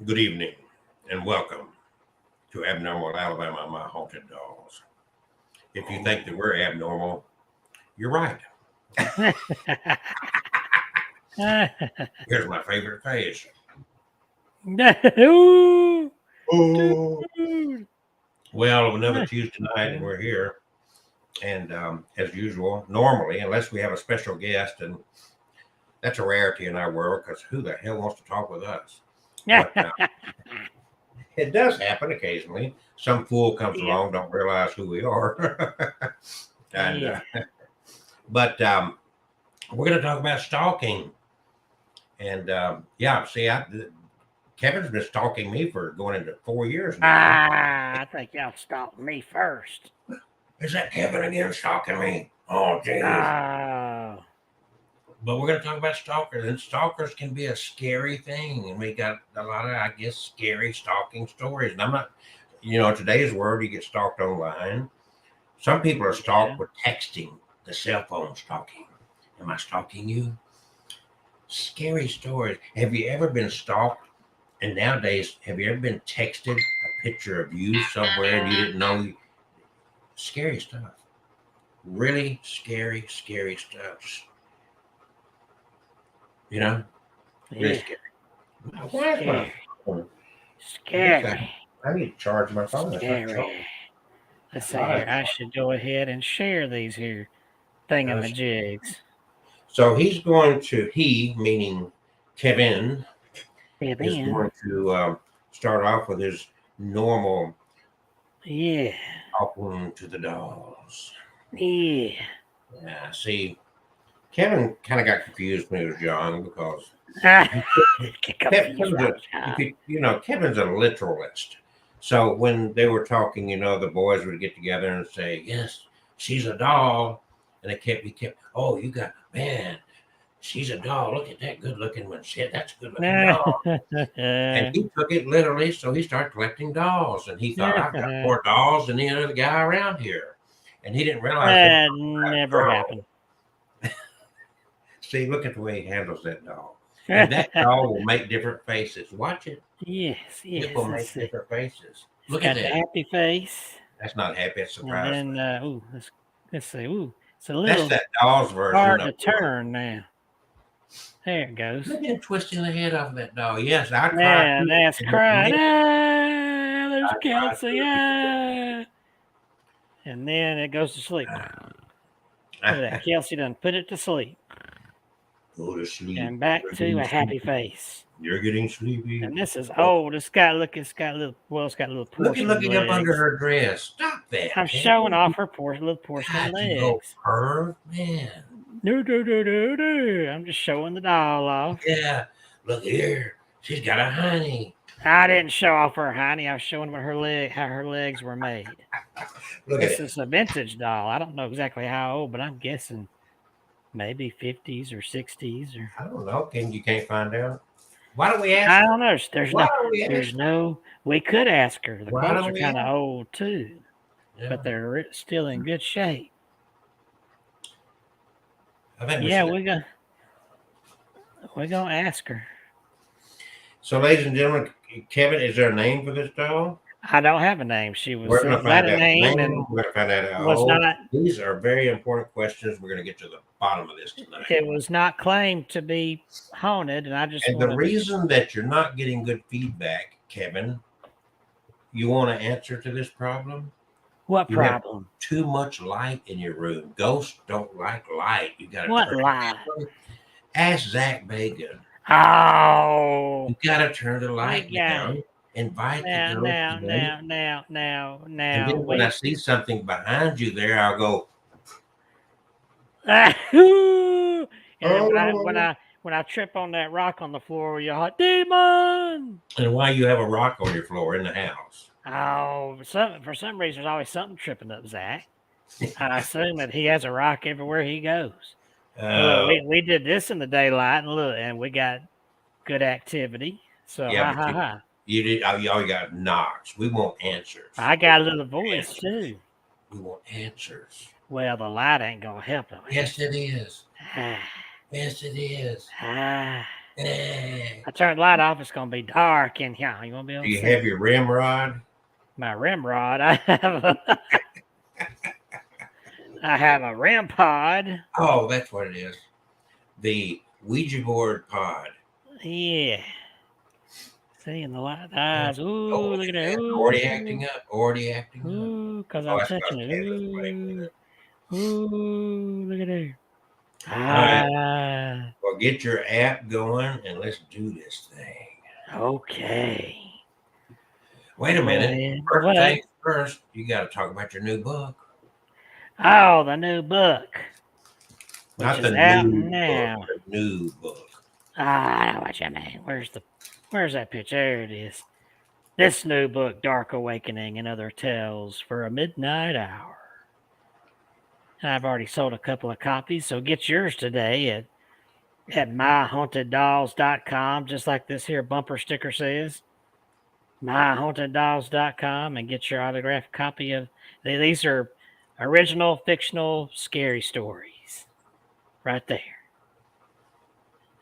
Good evening and welcome to Abnormal Alabama, My Haunted Dolls. If you think that we're abnormal, you're right. Here's my favorite face. Ooh, Oh. dude. Well, another Tuesday night and we're here. And as usual, normally, unless we have a special guest, and that's a rarity in our world because who the hell wants to talk with us? But it does happen occasionally. Some fool comes along, don't realize who we are. and But we're going to talk about stalking. And Kevin's been stalking me for going into 4 years now. I think y'all stalked me first. Is that Kevin again stalking me? Oh, jeez. But we're going to talk about stalkers, and stalkers can be a scary thing. And we got a lot of, I guess, scary stalking stories. And I'm not, in today's world, you get stalked online. Some people are stalked with texting, the cell phone stalking. Am I stalking you? Scary stories. Have you ever been stalked? And nowadays, have you ever been texted a picture of you somewhere and you didn't know? Scary stuff. Really scary stuff. Really scary. Scary. I need to charge my phone. Scary. Let's see here. I should go ahead and share these here thingamajigs. So he, meaning Kevin, is going to start off with his normal talking to the dolls. Yeah. See, Kevin kind of got confused when he was young because Kevin's a literalist. So when they were talking, the boys would get together and say, "Yes, she's a doll," and he kept, "Oh, man, she's a doll. Look at that good-looking one. Shit, that's a good-looking doll." And he took it literally, so he started collecting dolls. And he thought, "I've got more dolls than any other guy around here." And he didn't realize that never happened. See, look at the way he handles that doll. And that doll will make different faces. Watch it. Yes. It will make different faces. Look at that. Happy face. That's not happy. It's surprised. And then, let's see. It's a little. That's that doll's version. Hard to turn now. There it goes. Look at him twisting the head off of that doll. Yes, I cried. Yeah, that's crying. There's Kelsey. And then it goes to sleep. Look at that. Kelsey done put it to sleep. Go to sleep. And back to a happy face. You're getting sleepy. And this is old. It's got a little porcelain looking up under her dress. Stop that. I'm showing off her little porcelain legs. Her man. No. I'm just showing the doll off. Yeah. Look here. She's got a honey. I didn't show off her honey. I was showing how her legs were made. This is a vintage doll. I don't know exactly how old, but I'm guessing maybe 50s or 60s or I don't know. You can't find out. Why don't we ask her? I don't know. We could ask her. The clothes are kind of old too, but they're still in good shape. I think we're gonna ask her. So, ladies and gentlemen, Kevin, is there a name for this doll? I don't have a name. She was not a name, and we're gonna find out. Was not. These are very important questions. We're gonna get to the bottom of this tonight. It was not claimed to be haunted, and I just. And the reason that you're not getting good feedback, Kevin, you want to answer to this problem? What problem? Too much light in your room. Ghosts don't like light. You got to. What light? Ask Zach Bagan. Oh. You got to turn the light down. Invite the girls. Now. And then when I see something behind you there, I'll go. And when I trip on that rock on the floor, you're like, demon. And why you have a rock on your floor in the house? Oh, for some reason, there's always something tripping up Zach. I assume that he has a rock everywhere he goes. We did this in the daylight, and we got good activity. So You did. Y'all got knocks. We want answers. I got a little voice too. We want answers. Well, the light ain't gonna help it. Yes, it is. Yes, it is. I turned the light off. It's gonna be dark in here. You won't be able Do to you see. have your rim rod? My rim rod. I have a rim pod. Oh, that's what it is. The Ouija board pod. Yeah. Seeing the light eyes. Ooh, look at that. Already acting up. Already acting up. Ooh, because Oh, I'm that's touching because it. Canada's playing with Ooh. it. Ooh, look at there. All right. Ah. Well, get your app going and let's do this thing. Okay. Wait a minute. First What? things first, you got to talk about your new book. Oh, the new book. Which Not is the out new now. book, the new book. I know what you mean. Where's that picture? There it is. This new book, Dark Awakening and Other Tales for a Midnight Hour. And I've already sold a couple of copies, so get yours today at myhauntedDolls.com, just like this here bumper sticker says. myhauntedDolls.com, and get your autographed copy of these are original fictional scary stories right there.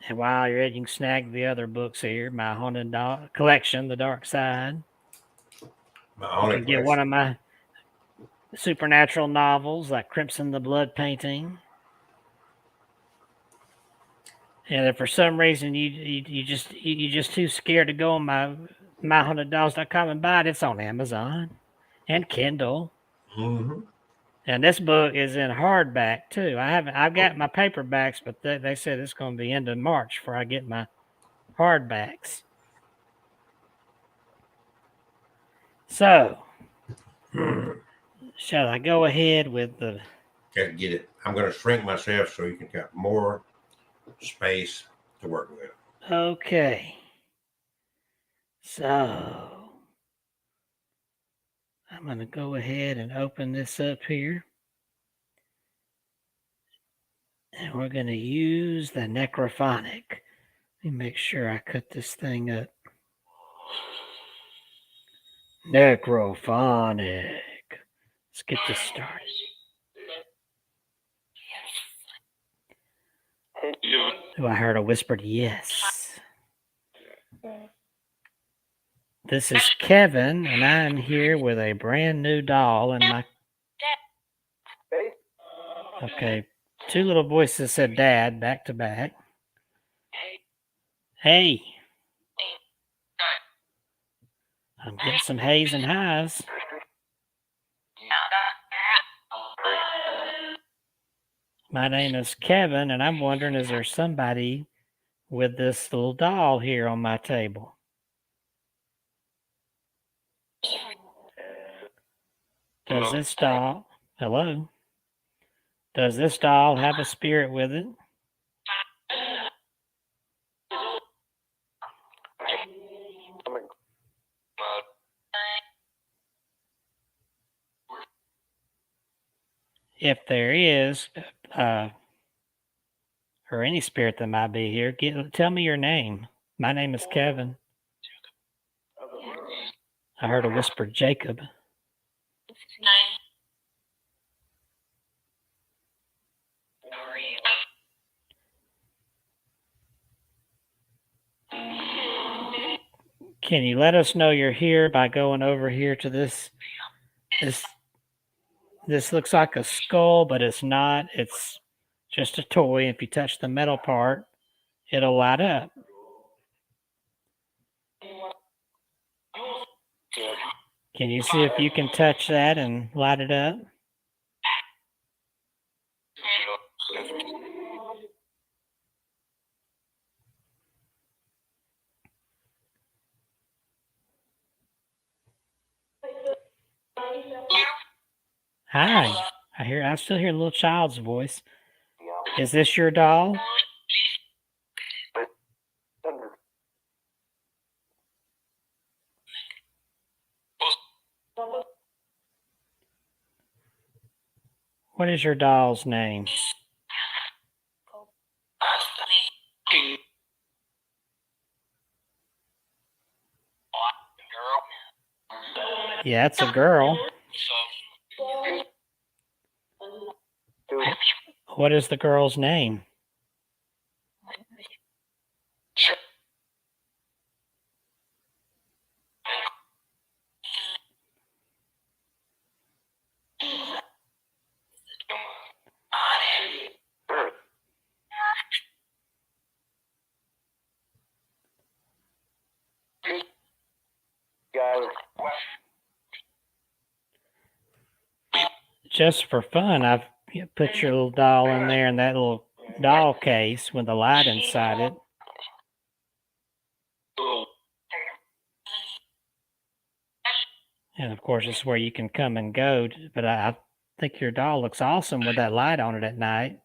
And while you're at, you can snag the other books here. My Haunted Doll collection, The Dark Side. You can get one of my supernatural novels like Crimson the Blood Painting. And if for some reason you just too scared to go on myhauntedDolls.com and buy it, it's on Amazon and Kindle. Mm-hmm. And this book is in hardback too. I've got my paperbacks, but they said it's going to be end of March before I get my hardbacks. So, shall I go ahead with the? Got to get it. I'm going to shrink myself so you can get more space to work with. Okay. So, I'm going to go ahead and open this up here. And we're going to use the necrophonic. Let me make sure I cut this thing up. Necrophonic. Let's get this started. Oh, I heard a whispered yes. This is Kevin, and I'm here with a brand new doll in my... Okay, two little voices said dad back to back. Hey. I'm getting some hays and highs. My name is Kevin, and I'm wondering, is there somebody with this little doll here on my table? Does this doll... Hello? Does this doll have a spirit with it? If there is, or any spirit that might be here, tell me your name. My name is Kevin. I heard a whispered Jacob. Can you let us know you're here by going over here to this? This looks like a skull, but it's not. It's just a toy. If you touch the metal part, it'll light up. Can you see if you can touch that and light it up? Hi. I still hear a little child's voice. Is this your doll? What is your doll's name? Yeah, it's a girl. What is the girl's name? just for fun, I've put your little doll in there in that little doll case with the light inside it. And of course, it's where you can come and go. But I think your doll looks awesome with that light on it at night.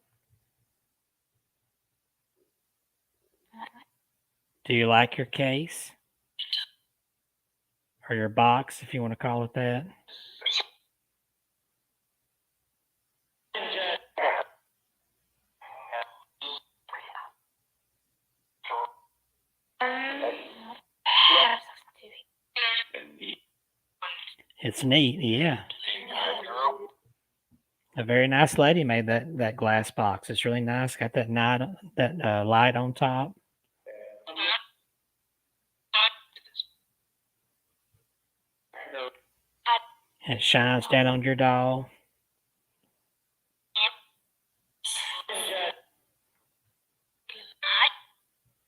Do you like your case? Or your box, if you want to call it that? It's neat, yeah. A very nice lady made that glass box. It's really nice. Got that light on top. It shines down on your doll.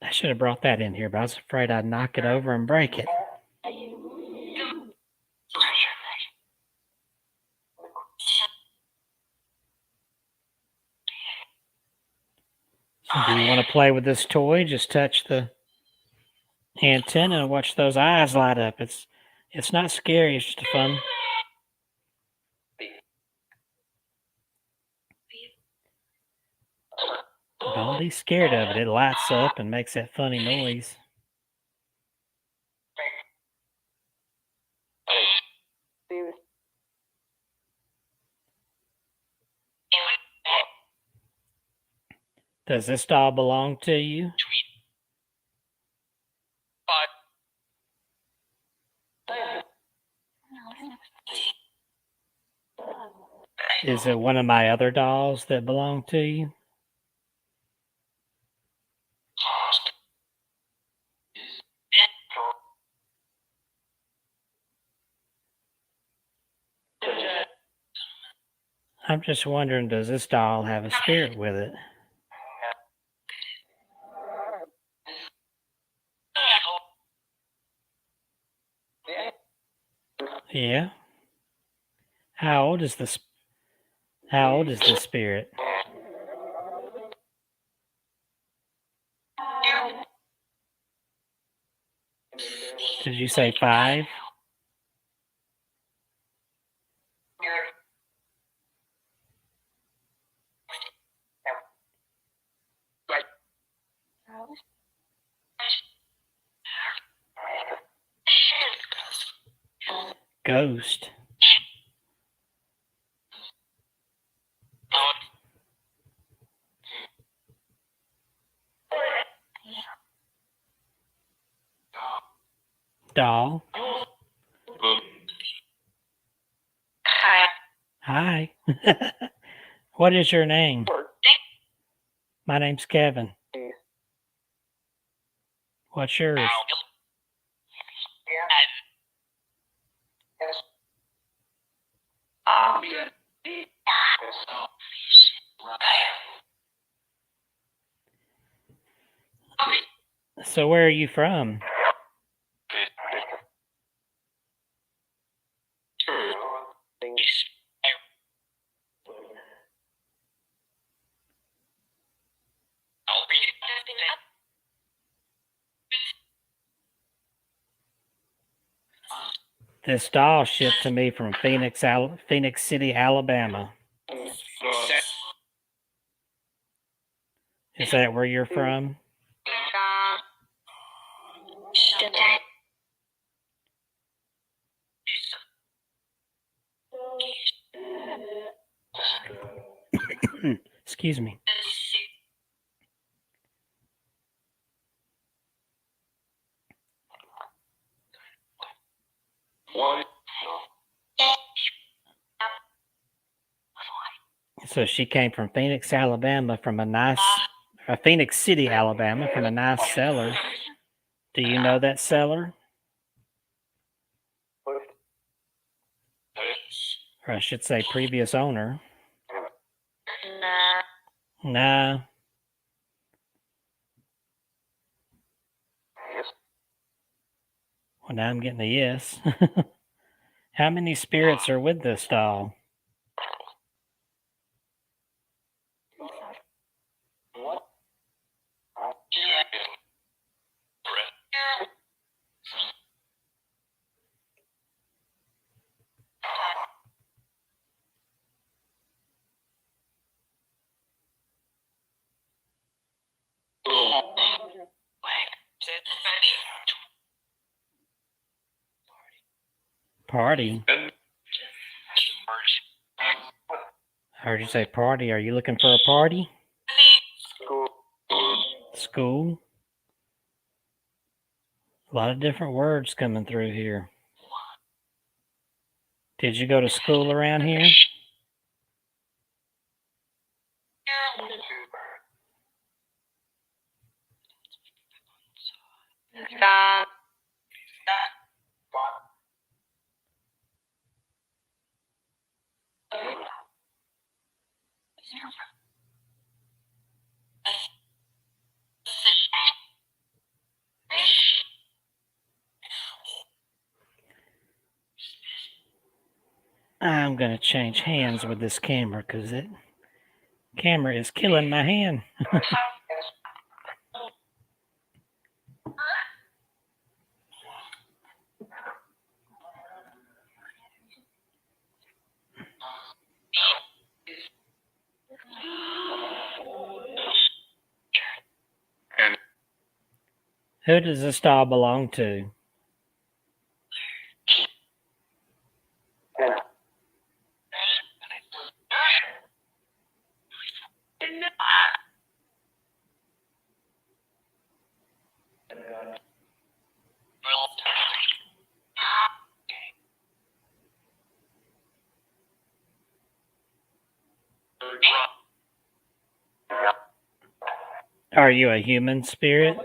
I should have brought that in here, but I was afraid I'd knock it over and break it. So do you want to play with this toy? Just touch the antenna and watch those eyes light up. It's not scary. It's just fun. Don't be scared of it. It lights up and makes that funny noise. Does this doll belong to you? Is it one of my other dolls that belong to you? I'm just wondering, does this doll have a spirit with it? Yeah. How old is the spirit? Did you say 5? Ghost. Doll. Hi. What is your name? My name's Kevin. What's yours? So where are you from? This doll shipped to me from Phoenix City, Alabama. Is that where you're from? Excuse me. So she came from Phoenix, Alabama, Phoenix City, Alabama, from a nice seller. Do you know that seller? Or I should say previous owner. Nah. Well, now I'm getting a yes. How many spirits are with this doll? Party. I heard you say party. Are you looking for a party? School. A lot of different words coming through here. Did you go to school around here? I'm going to change hands with this camera because that camera is killing my hand. Who does this doll belong to? Are you a human spirit?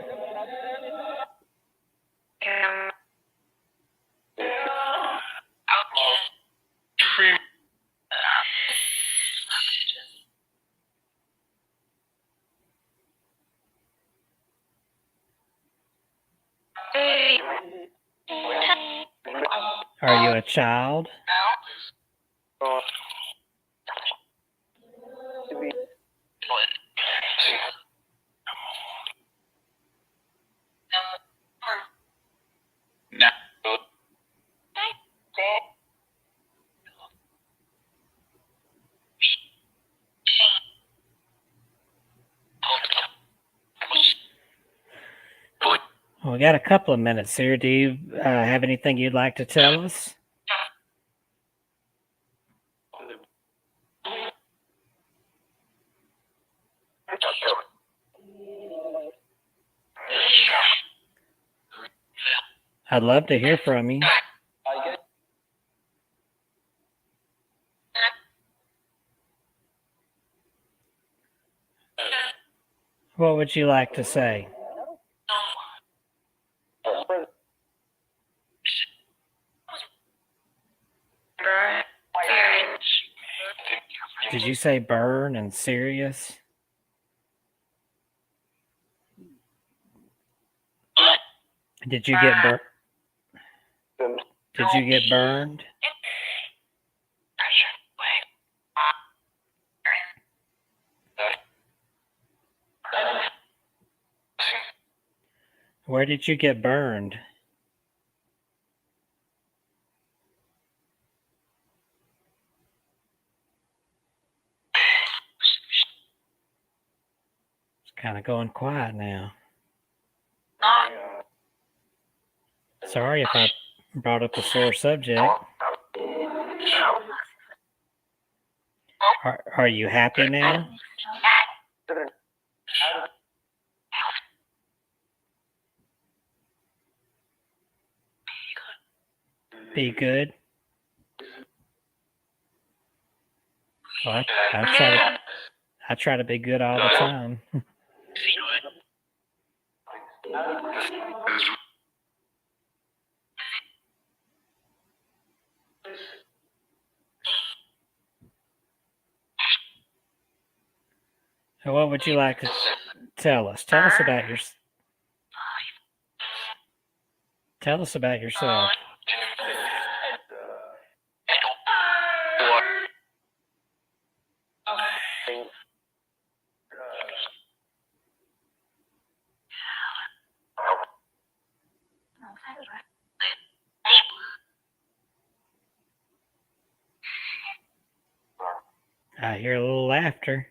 Are you a child? Well, we got a couple of minutes here. Do you have anything you'd like to tell us? I'd love to hear from you. What would you like to say? Did you say burn and serious? Did you get burned? Did you get burned? Where did you get burned? It's kind of going quiet now. Sorry if I brought up a sore subject. Are you happy now? Be good. Well, I try to be good all the time. So what would you like to tell us? Tell us about yourself. I hear a little laughter.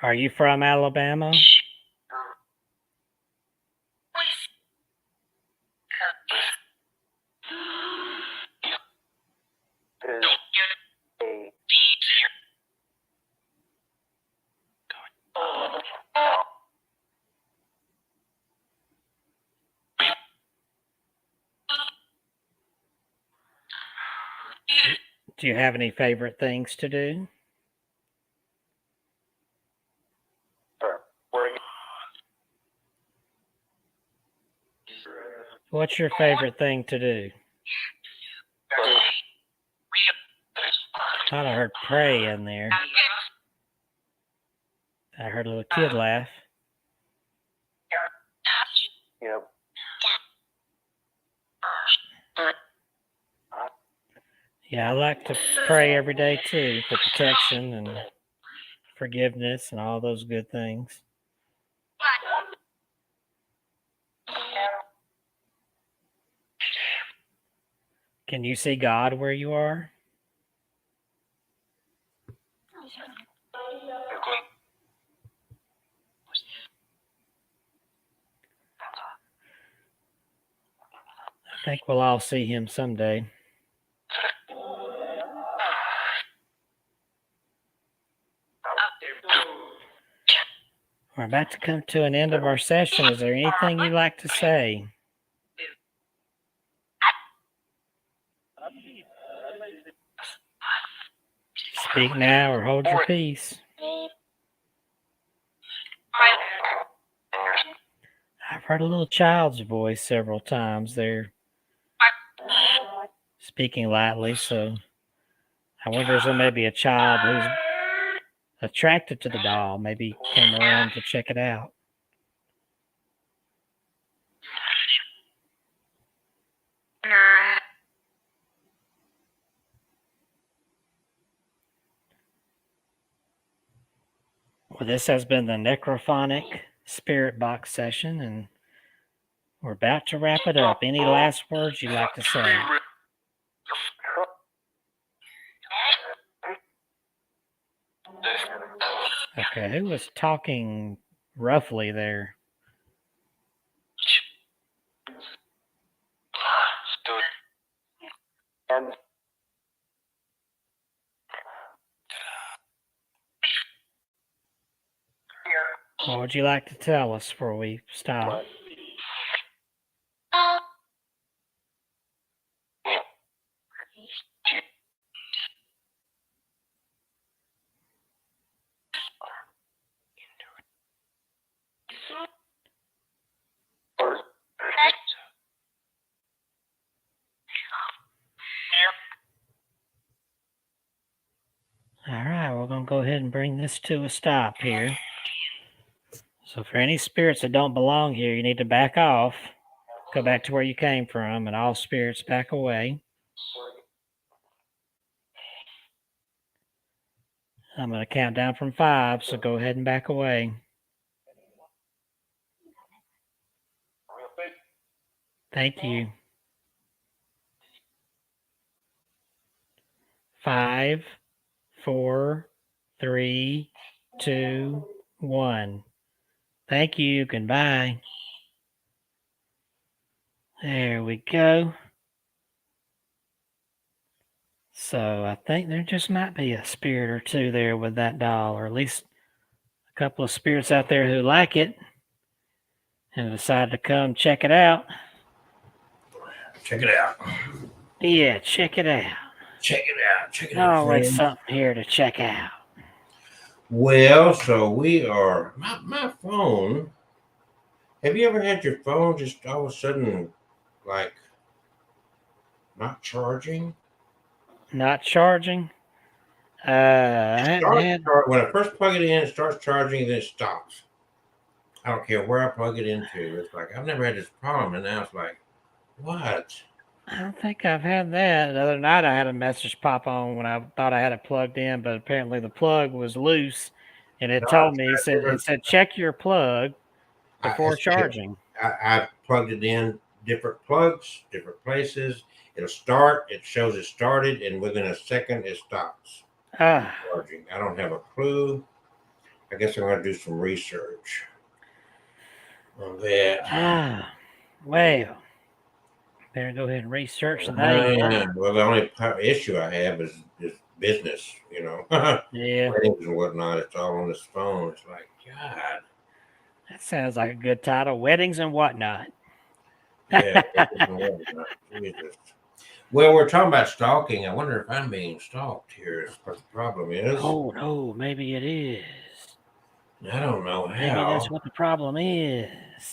Are you from Alabama? Do you have any favorite things to do? What's your favorite thing to do? Thought I heard pray in there. I heard a little kid laugh. Yep. Yeah, I like to pray every day too for protection and forgiveness and all those good things. Can you see God where you are? I think we'll all see him someday. We're about to come to an end of our session. Is there anything you'd like to say? Speak now or hold your peace. I've heard a little child's voice several times there, speaking lightly, so I wonder if there may be a child who's attracted to the doll, maybe came around to check it out. Well, this has been the Necrophonic Spirit Box session, and we're about to wrap it up. Any last words you'd like to say? Okay, who was talking roughly there? And What would you like to tell us before we stop? All right, we're going to go ahead and bring this to a stop here. So for any spirits that don't belong here, you need to back off, go back to where you came from, and all spirits back away. I'm going to count down from 5, so go ahead and back away. Thank you. 5, 4, 3, 2, 1. Thank you. Goodbye. There we go. So I think there just might be a spirit or two there with that doll, or at least a couple of spirits out there who like it and decide to come check it out. Check it out. Yeah, check it out. Check it out. Check it out. Always Friends. something here to check out. Well, so we are. My phone. Have you ever had your phone just all of a sudden, like, not charging? Not charging? I hadn't had. When I first plug it in, it starts charging, then it stops. I don't care where I plug it into. It's like I've never had this problem, and now it's like, what? I don't think I've had that. The other night I had a message pop on when I thought I had it plugged in, but apparently the plug was loose, and it told me, it said check your plug before charging. I plugged it in different plugs, different places. It'll start. It shows it started, and within a second it stops charging. I don't have a clue. I guess I'm going to do some research on that. Well, better go ahead and research that. Well, the only issue I have is business, Yeah. weddings and whatnot. It's all on this phone. It's like, God. That sounds like a good title. Weddings and whatnot. Yeah. Jesus. Well, we're talking about stalking. I wonder if I'm being stalked here. Is what the problem is. Oh, no, maybe it is. I don't know how. Maybe that's what the problem is.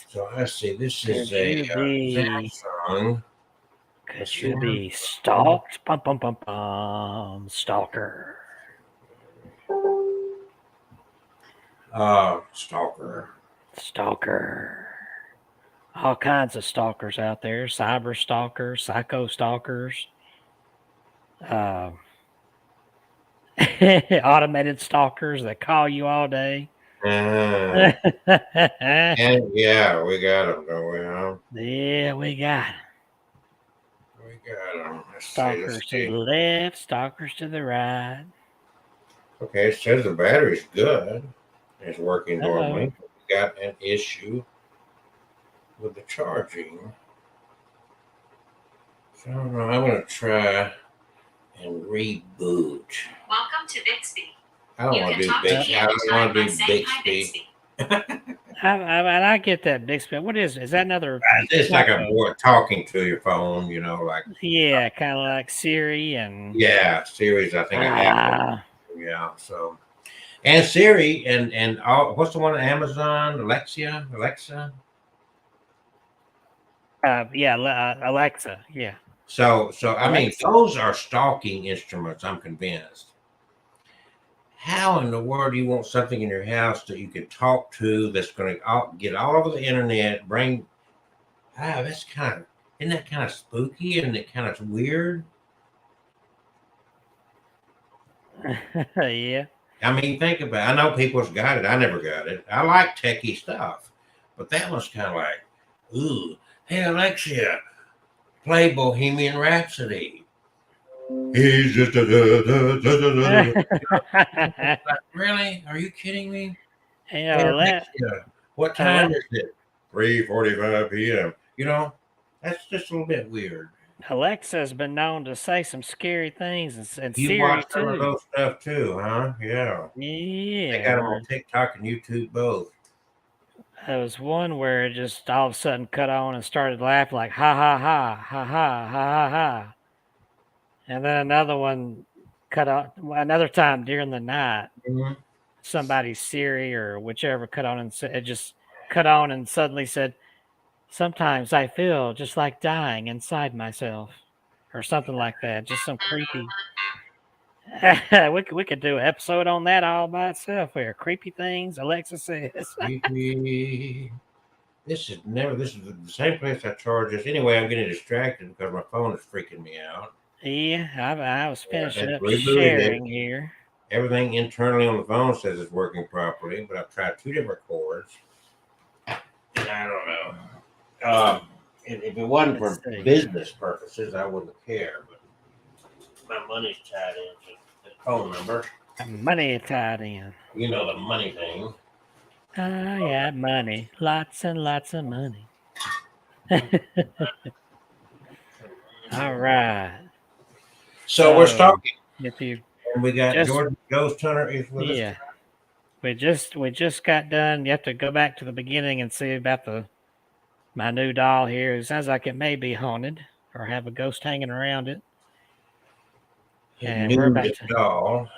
So let's see. This Could is you a be, Samsung. Could you be stalked? Bum, bum, bum, bum. Stalker. Stalker. Stalker. All kinds of stalkers out there. Cyber stalkers, psycho stalkers. Automated stalkers that call you all day. And yeah, we got them, don't we? Huh? Yeah, we got them. We got them. Stalkers to the left, stalkers to the right. Okay, it says the battery's good. It's working normally. We got an issue with the charging. So I don't know. I'm going to try and reboot. Welcome to Bixby. I don't want to do Bixby. I don't want to do Bixby. I get that Bixby. What is that another? It's like a boy talking to your phone, like. Yeah, kind of like Siri and. Yeah, Siri's. I think I have. Yeah. So, and Siri and all. What's the one on Amazon? Alexa. Yeah, Alexa. Yeah. So I mean, those are stalking instruments. I'm convinced. How in the world do you want something in your house that you can talk to that's going to get all over the internet? Isn't that kind of spooky and it kind of weird? Yeah. I mean, think about it. I know people's got it. I never got it. I like techie stuff, but that was kind of like, ooh, hey Alexia, play Bohemian Rhapsody. He's just really? Are you kidding me? Hey, Alexia, what time is it? 3:45 p.m. That's just a little bit weird. Alexa's been known to say some scary things, and you Siri watch too. Some of those stuff too, huh? Yeah. Yeah. They got them on TikTok and YouTube both. There was one where it just all of a sudden cut on and started laughing like ha ha ha ha ha ha ha ha, and then another one cut on another time during the night. Mm-hmm. Somebody's Siri or whichever cut on and it just cut on and suddenly said, "Sometimes I feel just like dying inside myself," or something like that. Just some creepy. we could do an episode on that all by itself. Where creepy things Alexa says. Creepy. This is the same place I charge this. Anyway, I'm getting distracted because my phone is freaking me out. Yeah, I was finishing up sharing here. Everything internally on the phone says it's working properly, but I've tried 2 different cords. And I don't know. If it wasn't for business purposes, I wouldn't care. But my money's tied into the phone number. Money tied in. You know the money thing. Yeah, money. Lots and lots of money. All right. So we're stalking. And we got George Ghost Hunter is with us. Yeah. We just got done. You have to go back to the beginning and see about my new doll here. It sounds like it may be haunted or have a ghost hanging around it. And we're about to doll.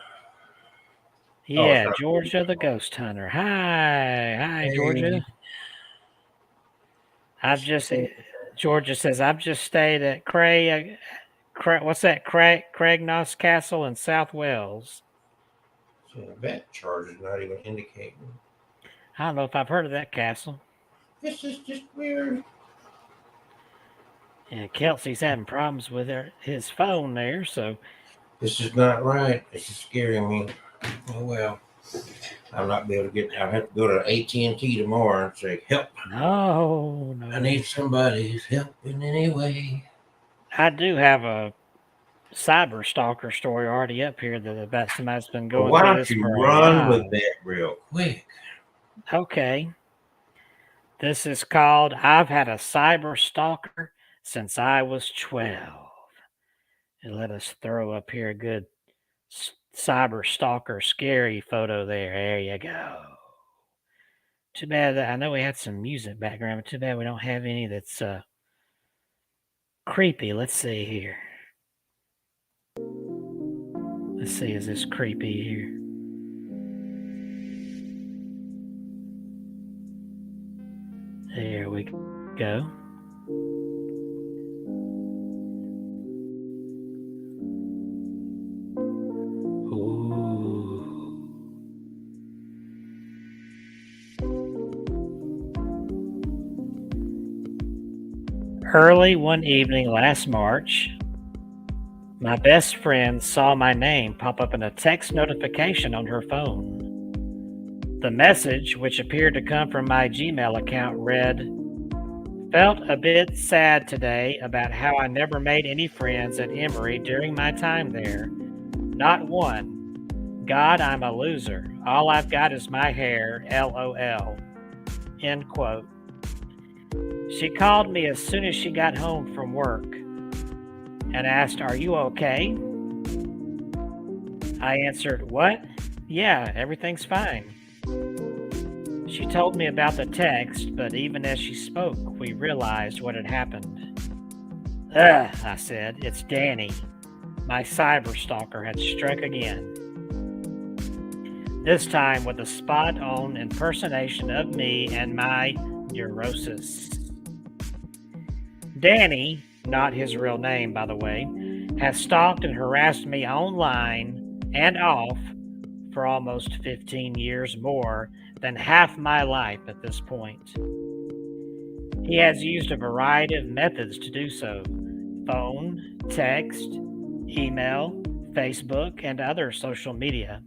Yeah, Georgia the Ghost Hunter. Hi, Georgia. Georgia says, I've just stayed at Craignos Castle in South Wales. So that charge is not even indicating. I don't know if I've heard of that castle. This is just weird. And Kelsey's having problems with his phone there, so. This is not right. This is scaring me. Oh, well. I'll not be able to I'll have to go to AT&T tomorrow and say, help. No. I need somebody's help in any way. I do have a Cyber Stalker story already up here that about somebody's been Well, going why through don't this you for a run with while. that real quick? Okay. This is called I've Had a Cyber Stalker Since I Was 12. And let us throw up here a good Cyber Stalker scary photo there. There you go. Too bad that I know we had some music background, but too bad we don't have any that's creepy. Let's see here. Let's see, is this creepy here? There we go. Ooh. Early one evening last March, my best friend saw my name pop up in a text notification on her phone. The message, which appeared to come from my Gmail account, read, "Felt a bit sad today about how I never made any friends at Emory during my time there. Not one. God, I'm a loser. All I've got is my hair, LOL." End quote. She called me as soon as she got home from work and asked, "Are you okay?" I answered, "What? Yeah, everything's fine." She told me about the text, but even as she spoke, we realized what had happened. "Ugh," I said, "it's Danny." My cyber stalker had struck again. This time with a spot-on impersonation of me and my neurosis. Danny, not his real name by the way, has stalked and harassed me online and off for almost 15 years, more than half my life at this point. He has used a variety of methods to do so: phone, text, email, Facebook, and other social media.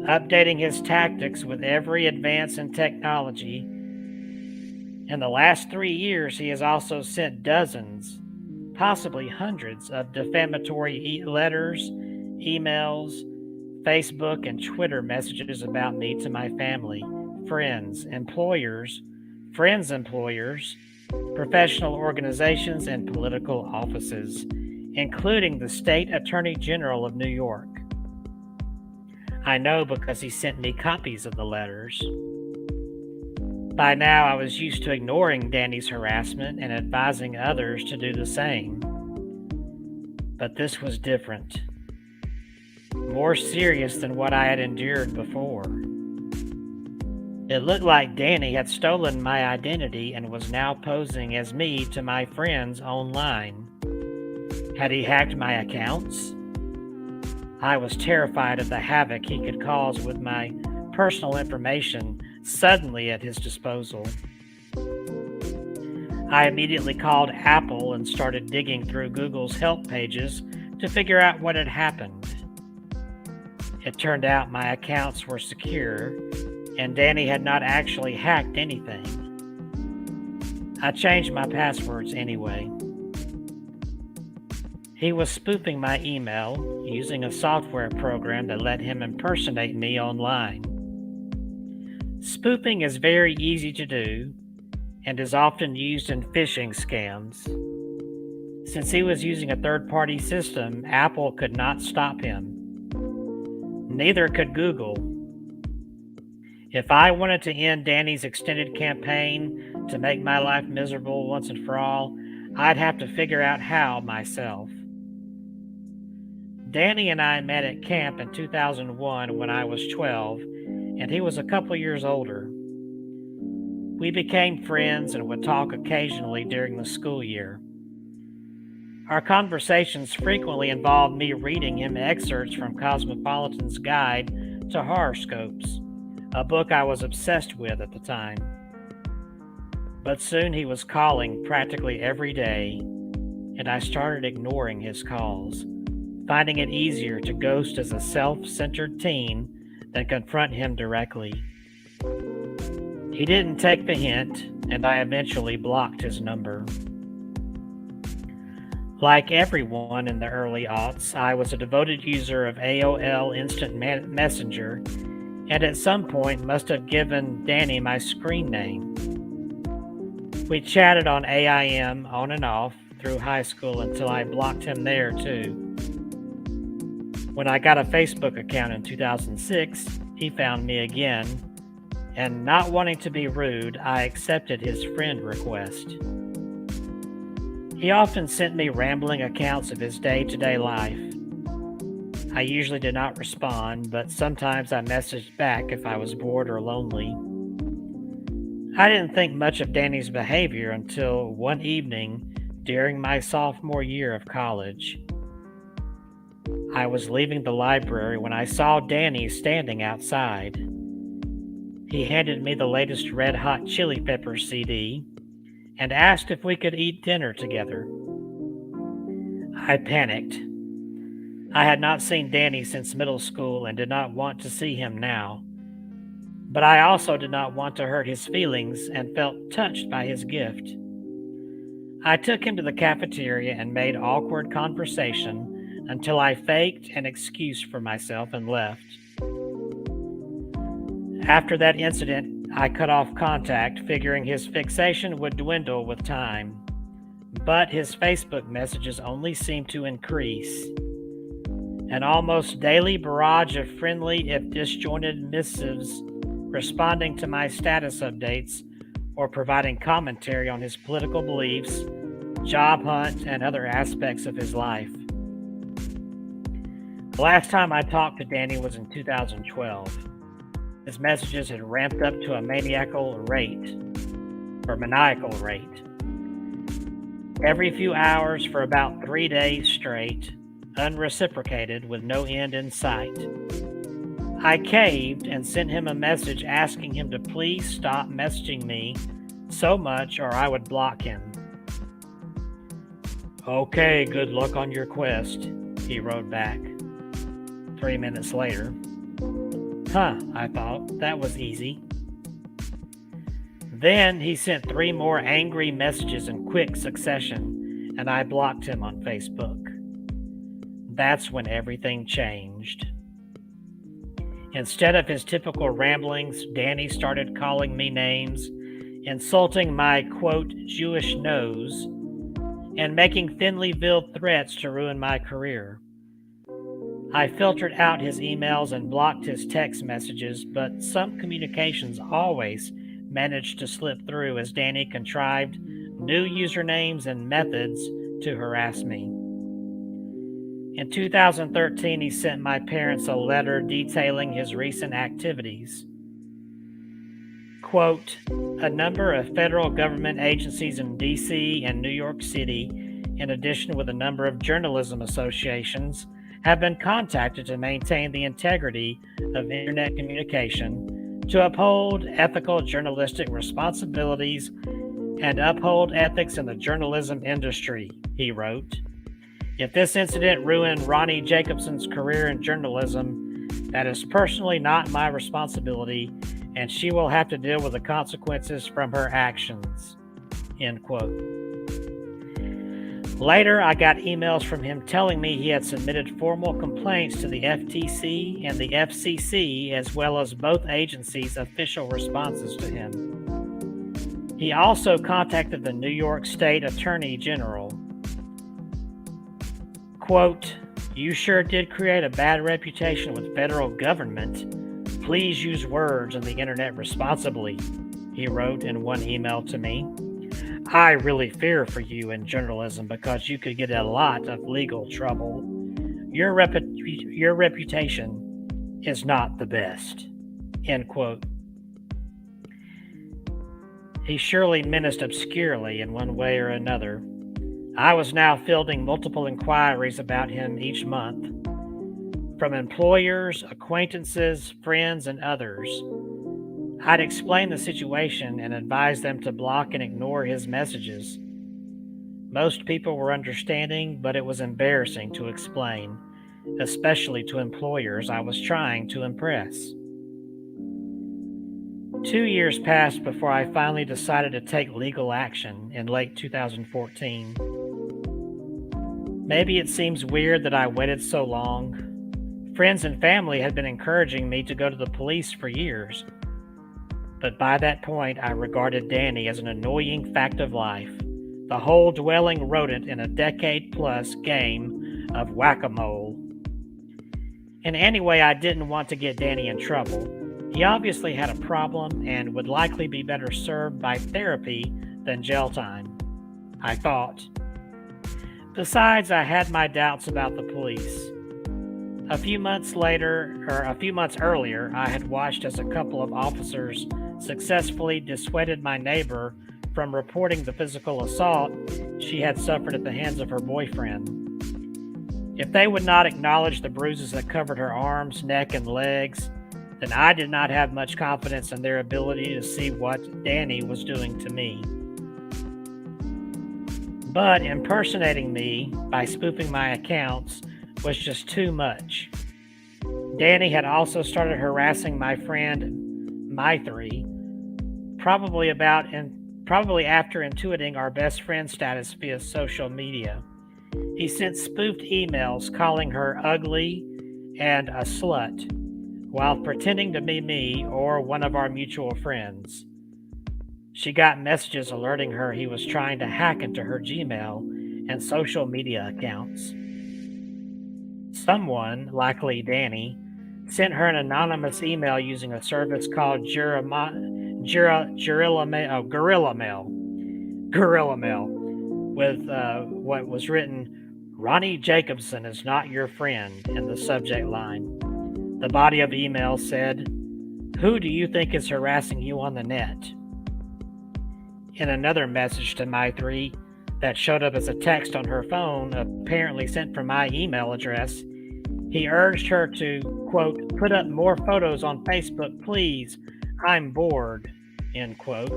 Updating his tactics with every advance in technology. In the last 3 years, he has also sent dozens, possibly hundreds, of defamatory letters, emails, Facebook, and Twitter messages about me to my family, friends, employers, professional organizations, and political offices, including the State Attorney General of New York. I know because he sent me copies of the letters. By now, I was used to ignoring Danny's harassment and advising others to do the same. But this was different. More serious than what I had endured before. It looked like Danny had stolen my identity and was now posing as me to my friends online. Had he hacked my accounts? I was terrified of the havoc he could cause with my personal information suddenly at his disposal. I immediately called Apple and started digging through Google's help pages to figure out what had happened. It turned out my accounts were secure and Danny had not actually hacked anything. I changed my passwords anyway. He was spoofing my email using a software program that let him impersonate me online. Spoofing is very easy to do and is often used in phishing scams. Since he was using a third-party system, Apple could not stop him. Neither could Google. If I wanted to end Danny's extended campaign to make my life miserable once and for all, I'd have to figure out how myself. Danny and I met at camp in 2001 when I was 12, and he was a couple years older. We became friends and would talk occasionally during the school year. Our conversations frequently involved me reading him excerpts from Cosmopolitan's Guide to Horoscopes, a book I was obsessed with at the time. But soon he was calling practically every day, and I started ignoring his calls, finding it easier to ghost as a self-centered teen than confront him directly. He didn't take the hint, and I eventually blocked his number. Like everyone in the early aughts, I was a devoted user of AOL Instant Messenger, and at some point must have given Danny my screen name. We chatted on AIM on and off through high school until I blocked him there too. When I got a Facebook account in 2006, he found me again, and not wanting to be rude, I accepted his friend request. He often sent me rambling accounts of his day-to-day life. I usually did not respond, but sometimes I messaged back if I was bored or lonely. I didn't think much of Danny's behavior until one evening during my sophomore year of college. I was leaving the library when I saw Danny standing outside. He handed me the latest Red Hot Chili Peppers CD and asked if we could eat dinner together. I panicked. I had not seen Danny since middle school and did not want to see him now. But I also did not want to hurt his feelings and felt touched by his gift. I took him to the cafeteria and made awkward conversation until I faked an excuse for myself and left. After that incident, I cut off contact, figuring his fixation would dwindle with time. But his Facebook messages only seemed to increase. An almost daily barrage of friendly, if disjointed missives responding to my status updates or providing commentary on his political beliefs, job hunt, and other aspects of his life. The last time I talked to Danny was in 2012. His messages had ramped up to a maniacal rate. Every few hours for about 3 days straight, unreciprocated with no end in sight. I caved and sent him a message asking him to please stop messaging me so much or I would block him. Okay, good luck on your quest, he wrote back. 3 minutes later. I thought, that was easy. Then he sent 3 more angry messages in quick succession, and I blocked him on Facebook. That's when everything changed. Instead of his typical ramblings, Danny started calling me names, insulting my, quote, Jewish nose, and making thinly veiled threats to ruin my career. I filtered out his emails and blocked his text messages, but some communications always managed to slip through as Danny contrived new usernames and methods to harass me. In 2013, he sent my parents a letter detailing his recent activities. Quote, a number of federal government agencies in D.C. and New York City, in addition with a number of journalism associations, have been contacted to maintain the integrity of internet communication, to uphold ethical journalistic responsibilities, and uphold ethics in the journalism industry, he wrote. If this incident ruined Ronnie Jacobson's career in journalism, that is personally not my responsibility, and she will have to deal with the consequences from her actions, end quote. Later, I got emails from him telling me he had submitted formal complaints to the FTC and the FCC, as well as both agencies' official responses to him. He also contacted the New York State Attorney General. Quote, you sure did create a bad reputation with federal government. Please use words on the internet responsibly, he wrote in one email to me. I really fear for you in journalism because you could get a lot of legal trouble. Your reputation is not the best, end quote. He surely menaced obscurely in one way or another. I was now fielding multiple inquiries about him each month, from employers, acquaintances, friends, and others. I'd explain the situation and advise them to block and ignore his messages. Most people were understanding, but it was embarrassing to explain, especially to employers I was trying to impress. 2 years passed before I finally decided to take legal action in late 2014. Maybe it seems weird that I waited so long. Friends and family had been encouraging me to go to the police for years. But by that point, I regarded Danny as an annoying fact of life, the hole dwelling rodent in a decade-plus game of whack-a-mole. And anyway, I didn't want to get Danny in trouble. He obviously had a problem and would likely be better served by therapy than jail time, I thought. Besides, I had my doubts about the police. A few months earlier, I had watched as a couple of officers successfully dissuaded my neighbor from reporting the physical assault she had suffered at the hands of her boyfriend. If they would not acknowledge the bruises that covered her arms, neck, and legs, then I did not have much confidence in their ability to see what Danny was doing to me. But impersonating me by spoofing my accounts was just too much. Danny had also started harassing my friend My3, probably after intuiting our best friend status via social media. He sent spoofed emails calling her ugly and a slut, while pretending to be me or one of our mutual friends. She got messages alerting her he was trying to hack into her Gmail and social media accounts. Someone, likely Danny, sent her an anonymous email using a service called Guerrilla Mail, with what was written, "Ronnie Jacobson is not your friend," in the subject line. The body of the email said, "Who do you think is harassing you on the net?" In another message to My3 that showed up as a text on her phone, apparently sent from my email address, he urged her to, quote, "put up more photos on Facebook, please. I'm bored," end quote.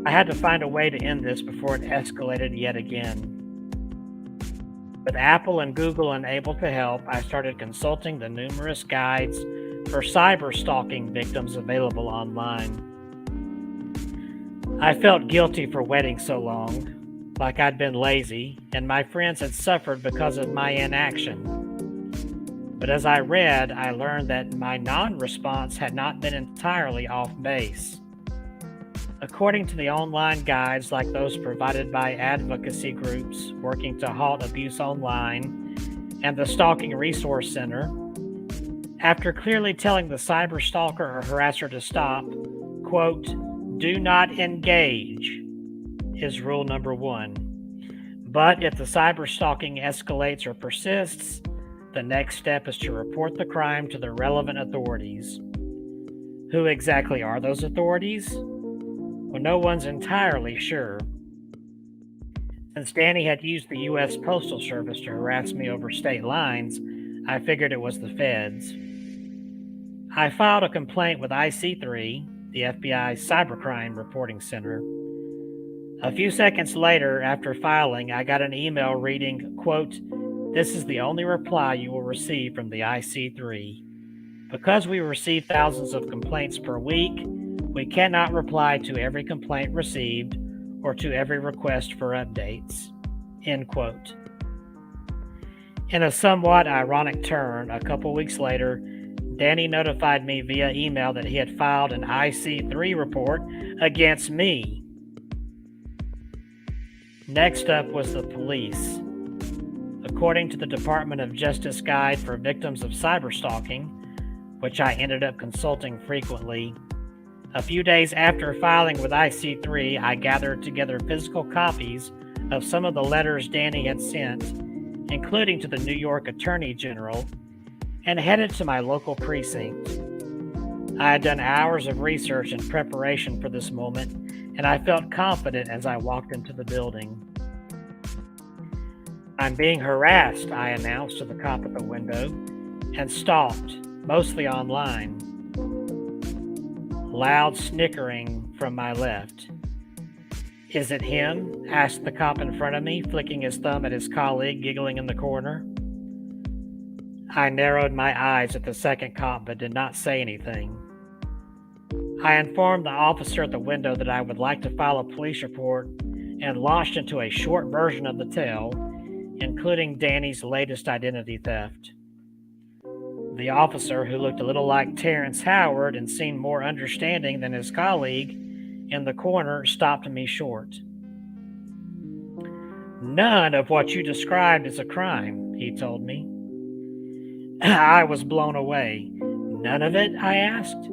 I had to find a way to end this before it escalated yet again. With Apple and Google unable to help, I started consulting the numerous guides for cyber stalking victims available online. I felt guilty for waiting so long, like I'd been lazy, and my friends had suffered because of my inaction. But as I read, I learned that my non-response had not been entirely off base. According to the online guides like those provided by advocacy groups working to halt abuse online and the Stalking Resource Center, after clearly telling the cyber stalker or harasser to stop, quote, "do not engage," is rule number 1. But if the cyber stalking escalates or persists, the next step is to report the crime to the relevant authorities. Who exactly are those authorities? Well, no one's entirely sure. Since Danny had used the U.S. Postal Service to harass me over state lines, I figured it was the feds. I filed a complaint with IC3, the FBI's Cybercrime Reporting Center. A few seconds later, after filing, I got an email reading, quote, "This is the only reply you will receive from the IC3. Because we receive thousands of complaints per week, we cannot reply to every complaint received or to every request for updates," end quote. In a somewhat ironic turn, a couple weeks later, Danny notified me via email that he had filed an IC3 report against me. Next up was the police. According to the Department of Justice Guide for Victims of Cyberstalking, which I ended up consulting frequently, a few days after filing with IC3, I gathered together physical copies of some of the letters Danny had sent, including to the New York Attorney General, and headed to my local precinct. I had done hours of research in preparation for this moment, and I felt confident as I walked into the building. "I'm being harassed," I announced to the cop at the window, and stalked, mostly online. Loud snickering from my left. "Is it him?" asked the cop in front of me, flicking his thumb at his colleague giggling in the corner. I narrowed my eyes at the second cop but did not say anything. I informed the officer at the window that I would like to file a police report and launched into a short version of the tale, including Danny's latest identity theft. The officer, who looked a little like Terrence Howard and seemed more understanding than his colleague in the corner, stopped me short. "None of what you described is a crime," he told me. I was blown away. "None of it?" I asked.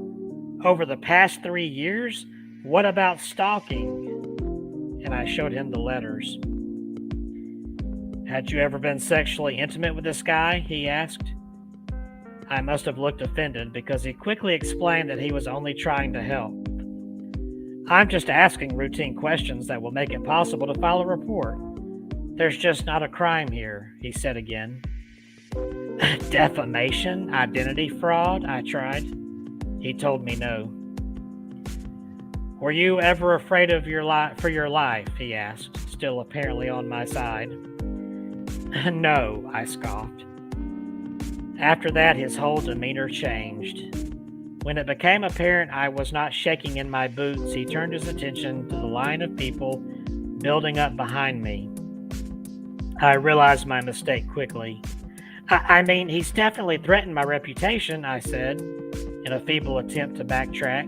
"Over the past 3 years? What about stalking?" And I showed him the letters. "Had you ever been sexually intimate with this guy?" he asked. I must have looked offended because he quickly explained that he was only trying to help. "I'm just asking routine questions that will make it possible to file a report. There's just not a crime here," he said again. "Defamation? Identity fraud?" I tried. He told me no. "Were you ever afraid of for your life?" he asked, still apparently on my side. "No," I scoffed. After that, his whole demeanor changed. When it became apparent I was not shaking in my boots, he turned his attention to the line of people building up behind me. I realized my mistake quickly. I mean, he's definitely threatened my reputation," I said, in a feeble attempt to backtrack,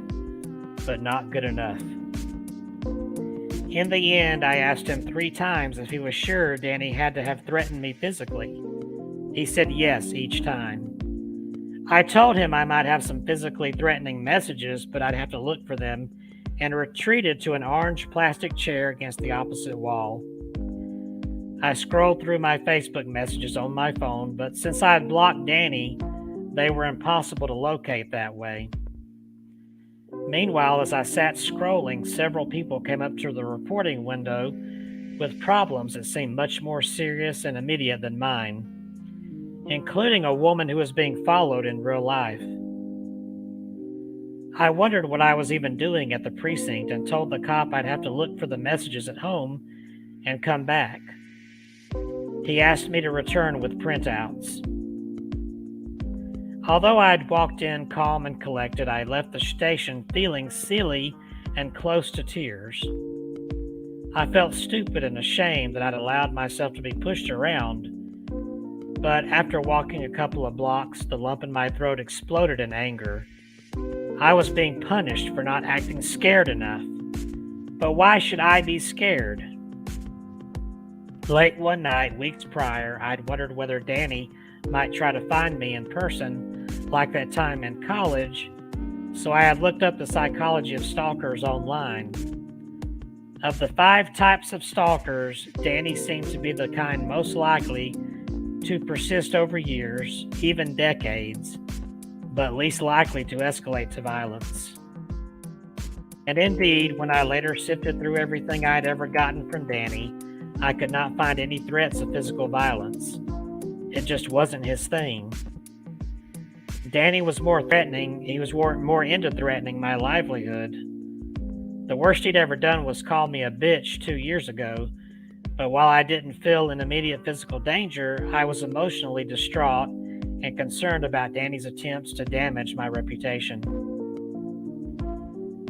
but not good enough. In the end, I asked him 3 times if he was sure Danny had to have threatened me physically. He said yes each time. I told him I might have some physically threatening messages, but I'd have to look for them, and retreated to an orange plastic chair against the opposite wall. I scrolled through my Facebook messages on my phone, but since I had blocked Danny, they were impossible to locate that way. Meanwhile, as I sat scrolling, several people came up to the reporting window with problems that seemed much more serious and immediate than mine, including a woman who was being followed in real life. I wondered what I was even doing at the precinct and told the cop I'd have to look for the messages at home and come back. He asked me to return with printouts. Although I had walked in calm and collected, I left the station feeling silly and close to tears. I felt stupid and ashamed that I'd allowed myself to be pushed around, but after walking a couple of blocks, the lump in my throat exploded in anger. I was being punished for not acting scared enough. But why should I be scared? Late one night, weeks prior, I'd wondered whether Danny might try to find me in person, like that time in college, so I had looked up the psychology of stalkers online. Of the 5 types of stalkers, Danny seemed to be the kind most likely to persist over years, even decades, but least likely to escalate to violence. And indeed, when I later sifted through everything I'd ever gotten from Danny, I could not find any threats of physical violence. It just wasn't his thing. Danny was more threatening. He was more into threatening my livelihood. The worst he'd ever done was call me a bitch 2 years ago, but while I didn't feel in immediate physical danger, I was emotionally distraught and concerned about Danny's attempts to damage my reputation.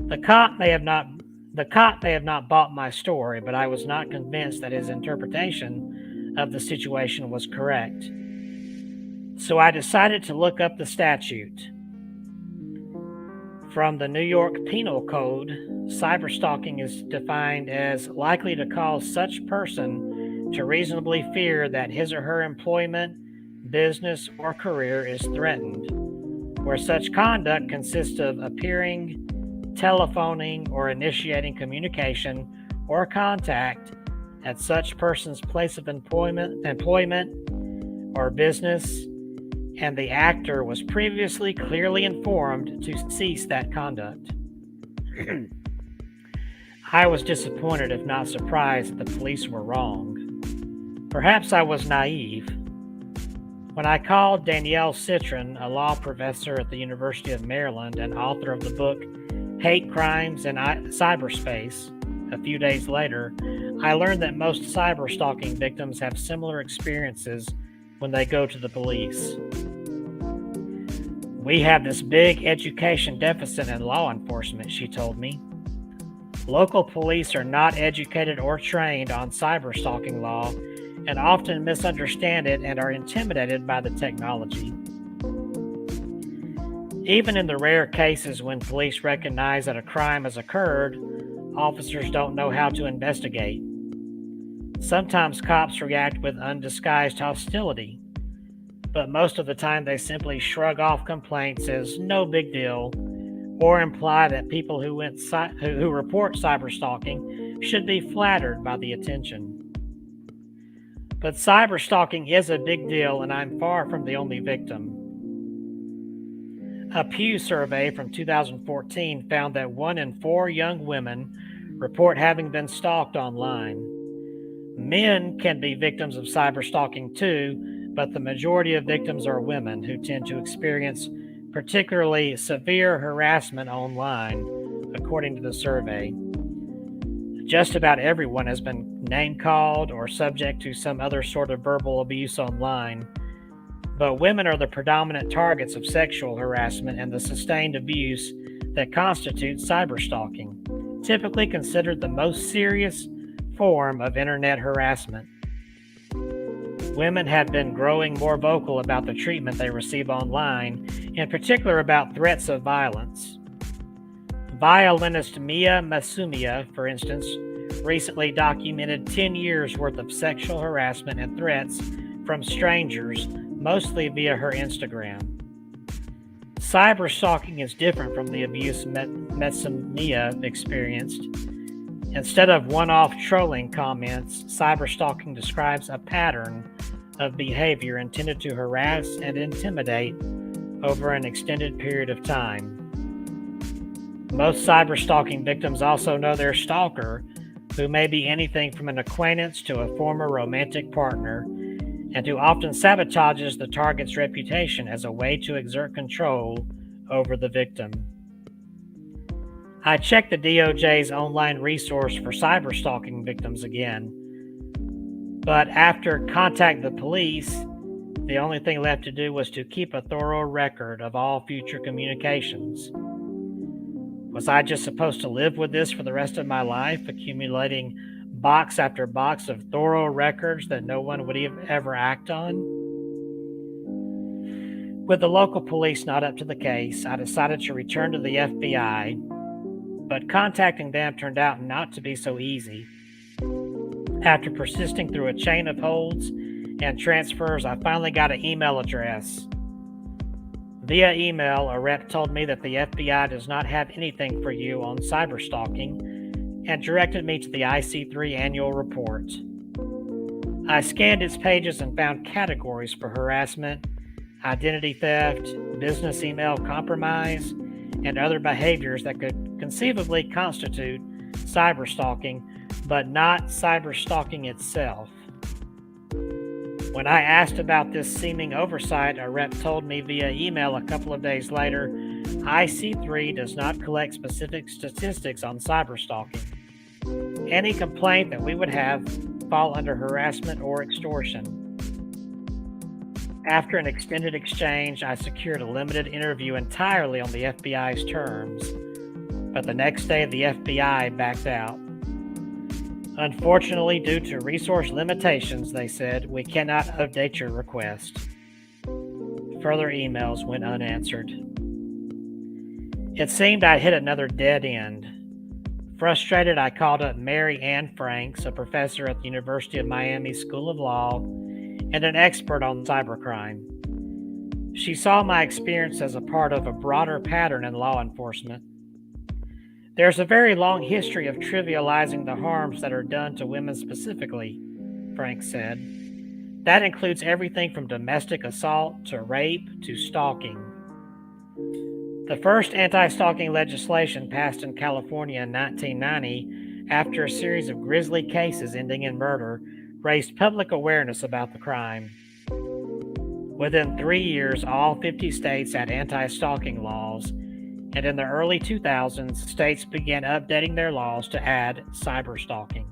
The cop may have not bought my story, but I was not convinced that his interpretation of the situation was correct. So I decided to look up the statute. From the New York Penal Code, cyber stalking is defined as likely to cause such person to reasonably fear that his or her employment, business, or career is threatened, where such conduct consists of appearing, telephoning, or initiating communication or contact at such person's place of employment or business, and the actor was previously clearly informed to cease that conduct. I was disappointed, if not surprised, that the police were wrong. Perhaps I was naive. When I called Danielle Citron, a law professor at the University of Maryland and author of the book Hate Crimes in Cyberspace, a few days later, I learned that most cyber stalking victims have similar experiences when they go to the police. We have this big education deficit in law enforcement, she told me. Local police are not educated or trained on cyber stalking law, and often misunderstand it and are intimidated by the technology. Even in the rare cases when police recognize that a crime has occurred, officers don't know how to investigate. Sometimes cops react with undisguised hostility, but most of the time they simply shrug off complaints as no big deal or imply that people who report cyber stalking should be flattered by the attention. But cyber stalking is a big deal, and I'm far from the only victim. A Pew survey from 2014 found that 1 in 4 young women report having been stalked online. Men can be victims of cyber stalking too, but the majority of victims are women who tend to experience particularly severe harassment online, according to the survey. Just about everyone has been name-called or subject to some other sort of verbal abuse online, but women are the predominant targets of sexual harassment and the sustained abuse that constitutes cyber stalking, typically considered the most serious form of internet harassment. Women have been growing more vocal about the treatment they receive online, in particular about threats of violence. Violinist Mia Masumia, for instance, recently documented 10 years worth of sexual harassment and threats from strangers, mostly via her Instagram. Cyber stalking is different from the abuse Masumia experienced. Instead of one-off trolling comments, cyber stalking describes a pattern of behavior intended to harass and intimidate over an extended period of time. Most cyber stalking victims also know their stalker, who may be anything from an acquaintance to a former romantic partner, and who often sabotages the target's reputation as a way to exert control over the victim. I checked the DOJ's online resource for cyber stalking victims again, but after contacting the police, the only thing left to do was to keep a thorough record of all future communications. Was I just supposed to live with this for the rest of my life, accumulating box after box of thorough records that no one would ever act on? With the local police not up to the case, I decided to return to the FBI, but contacting them turned out not to be so easy. After persisting through a chain of holds and transfers, I finally got an email address. Via email, a rep told me that the FBI does not have anything for you on cyber stalking and directed me to the IC3 annual report. I scanned its pages and found categories for harassment, identity theft, business email compromise, and other behaviors that could conceivably constitute cyber stalking, but not cyber stalking itself. When I asked about this seeming oversight, a rep told me via email a couple of days later, IC3 does not collect specific statistics on cyber stalking. Any complaint that we would have fall under harassment or extortion. After an extended exchange, I secured a limited interview entirely on the FBI's terms, but the next day the FBI backed out. Unfortunately, due to resource limitations, they said, we cannot update your request. Further emails went unanswered. It seemed I'd hit another dead end. Frustrated, I called up Mary Ann Franks, a professor at the University of Miami School of Law and an expert on cybercrime. She saw my experience as a part of a broader pattern in law enforcement. There's a very long history of trivializing the harms that are done to women specifically, Franks said. That includes everything from domestic assault to rape to stalking. The first anti-stalking legislation passed in California in 1990, after a series of grisly cases ending in murder, raised public awareness about the crime. Within 3 years, all 50 states had anti-stalking laws, and in the early 2000s, states began updating their laws to add cyber stalking.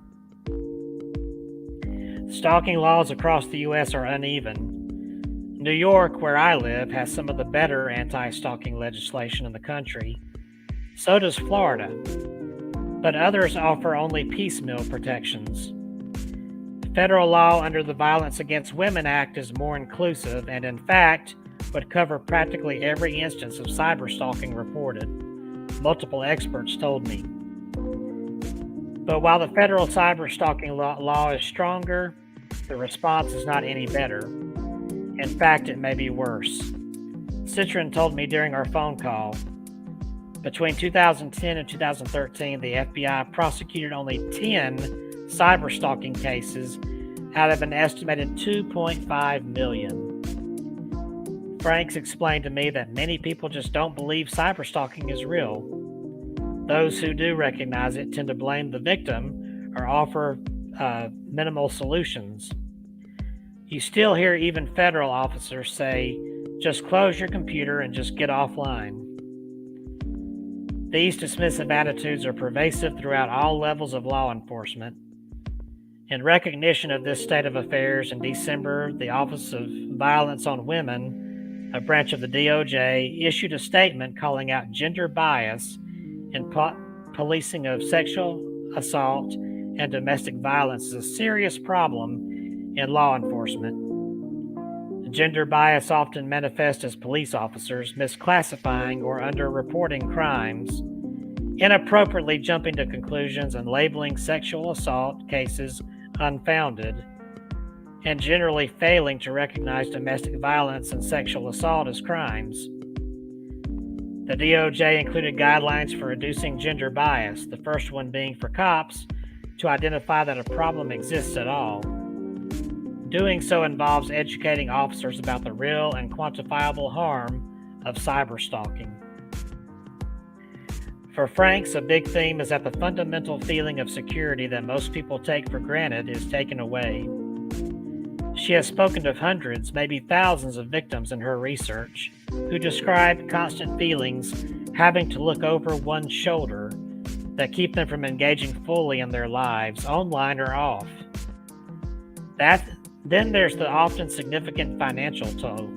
Stalking laws across the U.S. are uneven. New York, where I live, has some of the better anti-stalking legislation in the country. So does Florida, but others offer only piecemeal protections. Federal law under the Violence Against Women Act is more inclusive and, in fact, would cover practically every instance of cyber stalking reported, multiple experts told me. But while the federal cyber stalking law is stronger, the response is not any better. In fact, it may be worse. Citron told me during our phone call, between 2010 and 2013, the FBI prosecuted only 10 cyber stalking cases out of an estimated 2.5 million. Franks explained to me that many people just don't believe cyber stalking is real. Those who do recognize it tend to blame the victim or offer minimal solutions. You still hear even federal officers say, just close your computer and just get offline. These dismissive attitudes are pervasive throughout all levels of law enforcement. In recognition of this state of affairs, in December, the Office of Violence on Women, a branch of the DOJ, issued a statement calling out gender bias in policing of sexual assault and domestic violence is a serious problem in law enforcement. Gender bias often manifests as police officers misclassifying or underreporting crimes, inappropriately jumping to conclusions and labeling sexual assault cases unfounded, and generally failing to recognize domestic violence and sexual assault as crimes. The DOJ included guidelines for reducing gender bias, the first one being for cops to identify that a problem exists at all. Doing so involves educating officers about the real and quantifiable harm of cyber stalking. For Franks, a big theme is that the fundamental feeling of security that most people take for granted is taken away. She has spoken to hundreds, maybe thousands of victims in her research who describe constant feelings having to look over one's shoulder that keep them from engaging fully in their lives, online or off. Then there's the often significant financial toll.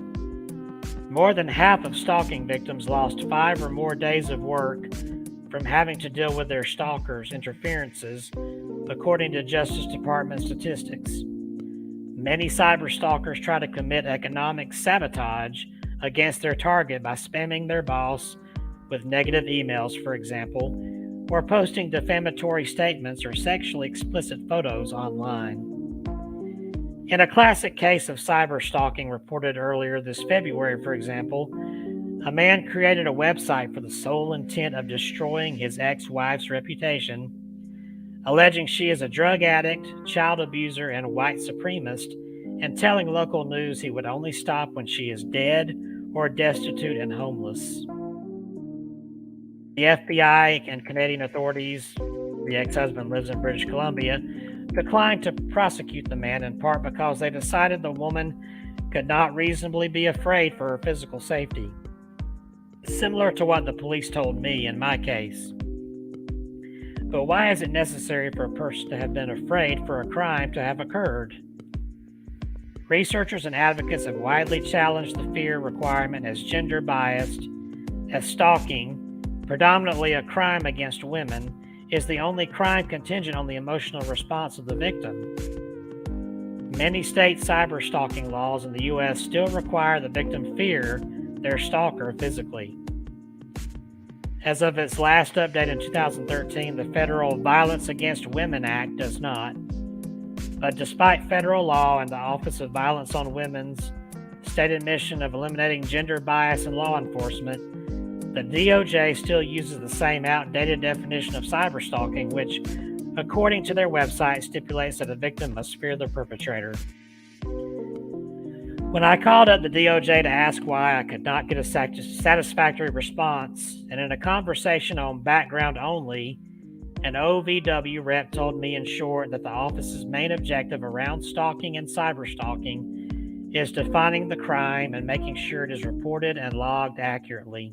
More than half of stalking victims lost 5 or more days of work from having to deal with their stalkers' interferences, according to Justice Department statistics. Many cyber stalkers try to commit economic sabotage against their target by spamming their boss with negative emails, for example, or posting defamatory statements or sexually explicit photos online. In a classic case of cyber stalking reported earlier this February, for example, a man created a website for the sole intent of destroying his ex-wife's reputation, alleging she is a drug addict, child abuser, and white supremacist, and telling local news he would only stop when she is dead or destitute and homeless. The FBI and Canadian authorities, the ex-husband lives in British Columbia, declined to prosecute the man in part because they decided the woman could not reasonably be afraid for her physical safety. Similar to what the police told me in my case. But why is it necessary for a person to have been afraid for a crime to have occurred? Researchers and advocates have widely challenged the fear requirement as gender biased, as stalking, predominantly a crime against women, is the only crime contingent on the emotional response of the victim. Many state cyber stalking laws in the U.S. still require the victim fear their stalker physically. As of its last update in 2013, the Federal Violence Against Women Act does not. But despite federal law and the Office of Violence on Women's stated mission of eliminating gender bias in law enforcement, the DOJ still uses the same outdated definition of cyber stalking, which, according to their website, stipulates that a victim must fear the perpetrator. When I called up the DOJ to ask why, I could not get a satisfactory response, and in a conversation on background only, an OVW rep told me in short that the office's main objective around stalking and cyber stalking is defining the crime and making sure it is reported and logged accurately.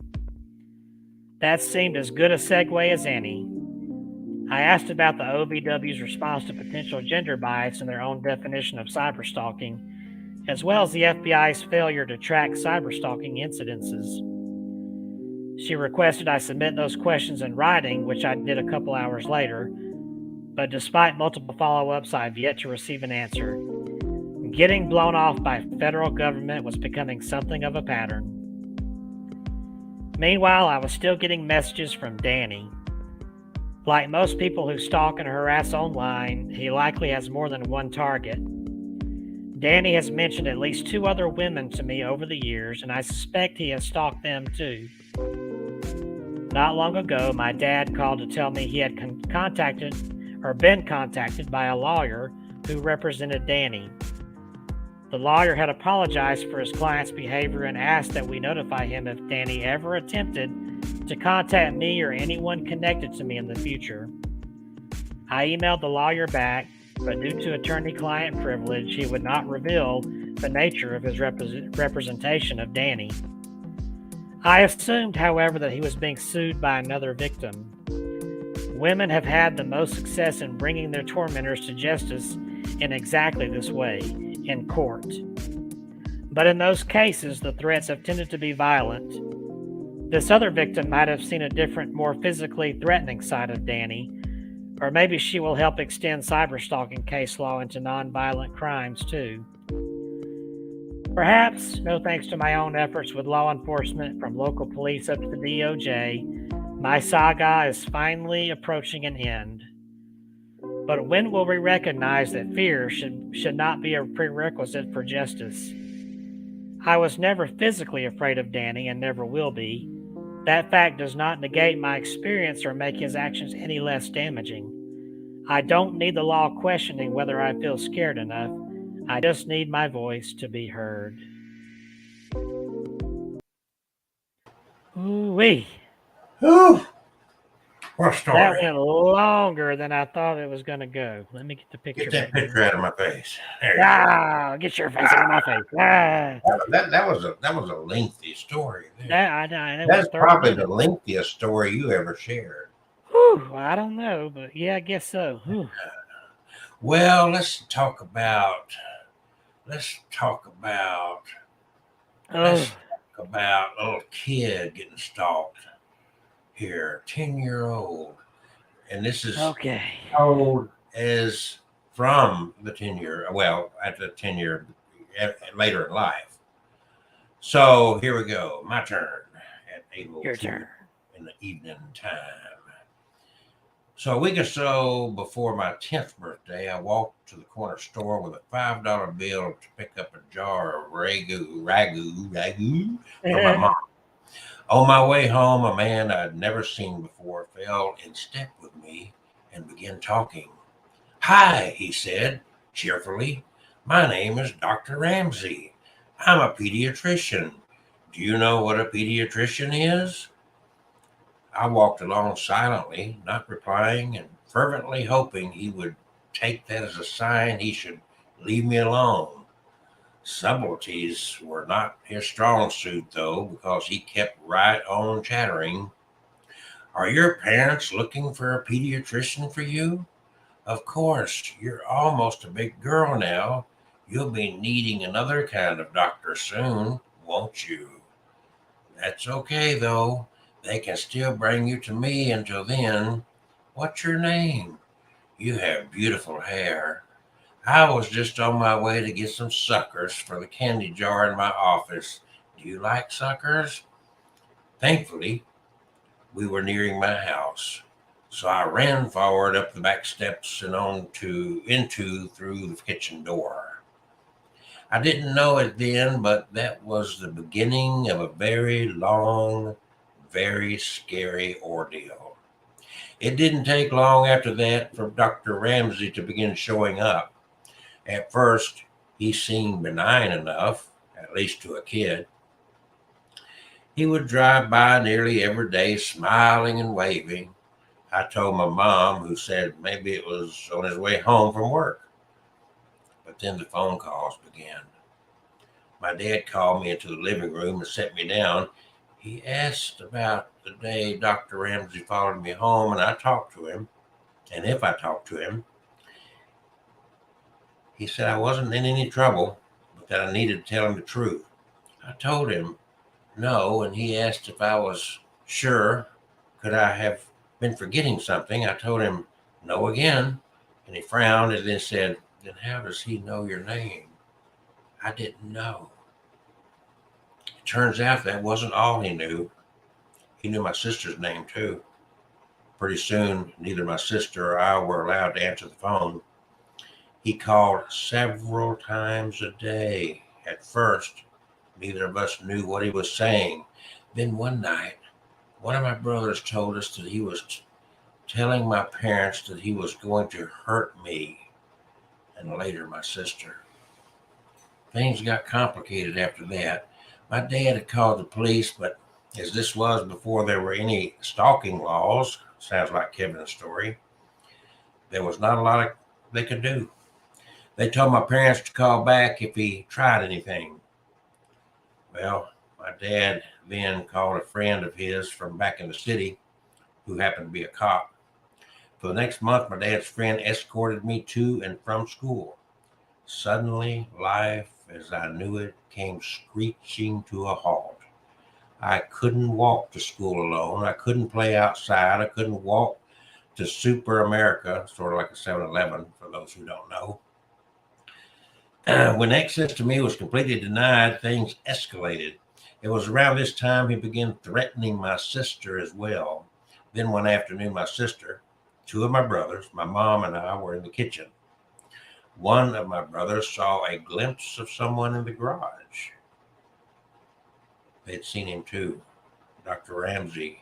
That seemed as good a segue as any. I asked about the OVW's response to potential gender bias in their own definition of cyber stalking, as well as the FBI's failure to track cyber stalking incidences. She requested I submit those questions in writing, which I did a couple hours later, but despite multiple follow-ups, I've yet to receive an answer. Getting blown off by federal government was becoming something of a pattern. Meanwhile, I was still getting messages from Danny. Like most people who stalk and harass online, he likely has more than one target. Danny has mentioned at least 2 other women to me over the years, and I suspect he has stalked them too. Not long ago, my dad called to tell me he had been contacted by a lawyer who represented Danny. The lawyer had apologized for his client's behavior and asked that we notify him if Danny ever attempted to contact me or anyone connected to me in the future. I emailed the lawyer back, but due to attorney-client privilege, he would not reveal the nature of his representation of Danny. I assumed, however, that he was being sued by another victim. Women have had the most success in bringing their tormentors to justice in exactly this way, in court. But in those cases, the threats have tended to be violent. This other victim might have seen a different, more physically threatening side of Danny, or maybe she will help extend cyber stalking case law into non-violent crimes too. Perhaps, no thanks to my own efforts with law enforcement, from local police up to the DOJ, my saga is finally approaching an end. But when will we recognize that fear should not be a prerequisite for justice? I was never physically afraid of Danny and never will be. That fact does not negate my experience or make his actions any less damaging. I don't need the law questioning whether I feel scared enough. I just need my voice to be heard. Ooh-wee. Ooh, what a story. That went longer than I thought it was going to go. Let me get the picture. Get that back picture out of my face. There you go. Get your face out of my face. That was a lengthy story. That's probably the lengthiest story you ever shared. Whew, I don't know, but yeah, I guess so. Whew. Well, let's talk about a little kid getting stalked here, 10-year-old. And this is okay. Old as from the 10-year, well, at the 10-year later in life. So here we go. My turn at 8:02 Your turn. In the evening time. So a week or so before my 10th birthday, I walked to the corner store with a $5 bill to pick up a jar of ragu for my mom. On my way home, a man I'd never seen before fell in step with me and began talking. "Hi," he said cheerfully. "My name is Dr. Ramsey. I'm a pediatrician. Do you know what a pediatrician is?" I walked along silently, not replying, and fervently hoping he would take that as a sign he should leave me alone. Subtleties were not his strong suit, though, because he kept right on chattering. "Are your parents looking for a pediatrician for you? Of course, you're almost a big girl now. You'll be needing another kind of doctor soon, won't you? That's okay, though. They can still bring you to me until then. What's your name? You have beautiful hair. I was just on my way to get some suckers for the candy jar in my office. Do you like suckers?" Thankfully, we were nearing my house, so I ran forward up the back steps and into through the kitchen door. I didn't know it then, but that was the beginning of a very long, very scary ordeal. It didn't take long after that for Dr. Ramsey to begin showing up. At first, he seemed benign enough, at least to a kid. He would drive by nearly every day, smiling and waving. I told my mom, who said maybe it was on his way home from work. But then the phone calls began. My dad called me into the living room and set me down. He asked about the day Dr. Ramsey followed me home, and I talked to him. And if I talked to him, he said I wasn't in any trouble, but that I needed to tell him the truth. I told him no, and he asked if I was sure. Could I have been forgetting something? I told him no again. And he frowned and then said, "Then how does he know your name?" I didn't know. It turns out that wasn't all he knew. He knew my sister's name too. Pretty soon, neither my sister or I were allowed to answer the phone. He called several times a day. At first, neither of us knew what he was saying. Then one night, one of my brothers told us that he was telling my parents that he was going to hurt me and later my sister. Things got complicated after that. My dad had called the police, but as this was before there were any stalking laws, sounds like Kevin's story, there was not a lot they could do. They told my parents to call back if he tried anything. Well, my dad then called a friend of his from back in the city who happened to be a cop. For the next month, my dad's friend escorted me to and from school. Suddenly, life as I knew it came screeching to a halt. I couldn't walk to school alone. I couldn't play outside. I couldn't walk to Super America, sort of like a 7-Eleven for those who don't know. When access to me was completely denied, things escalated. It was around this time he began threatening my sister as well. Then one afternoon, my sister, two of my brothers, my mom, and I were in the kitchen. One of my brothers saw a glimpse of someone in the garage. They'd seen him too. Dr. Ramsey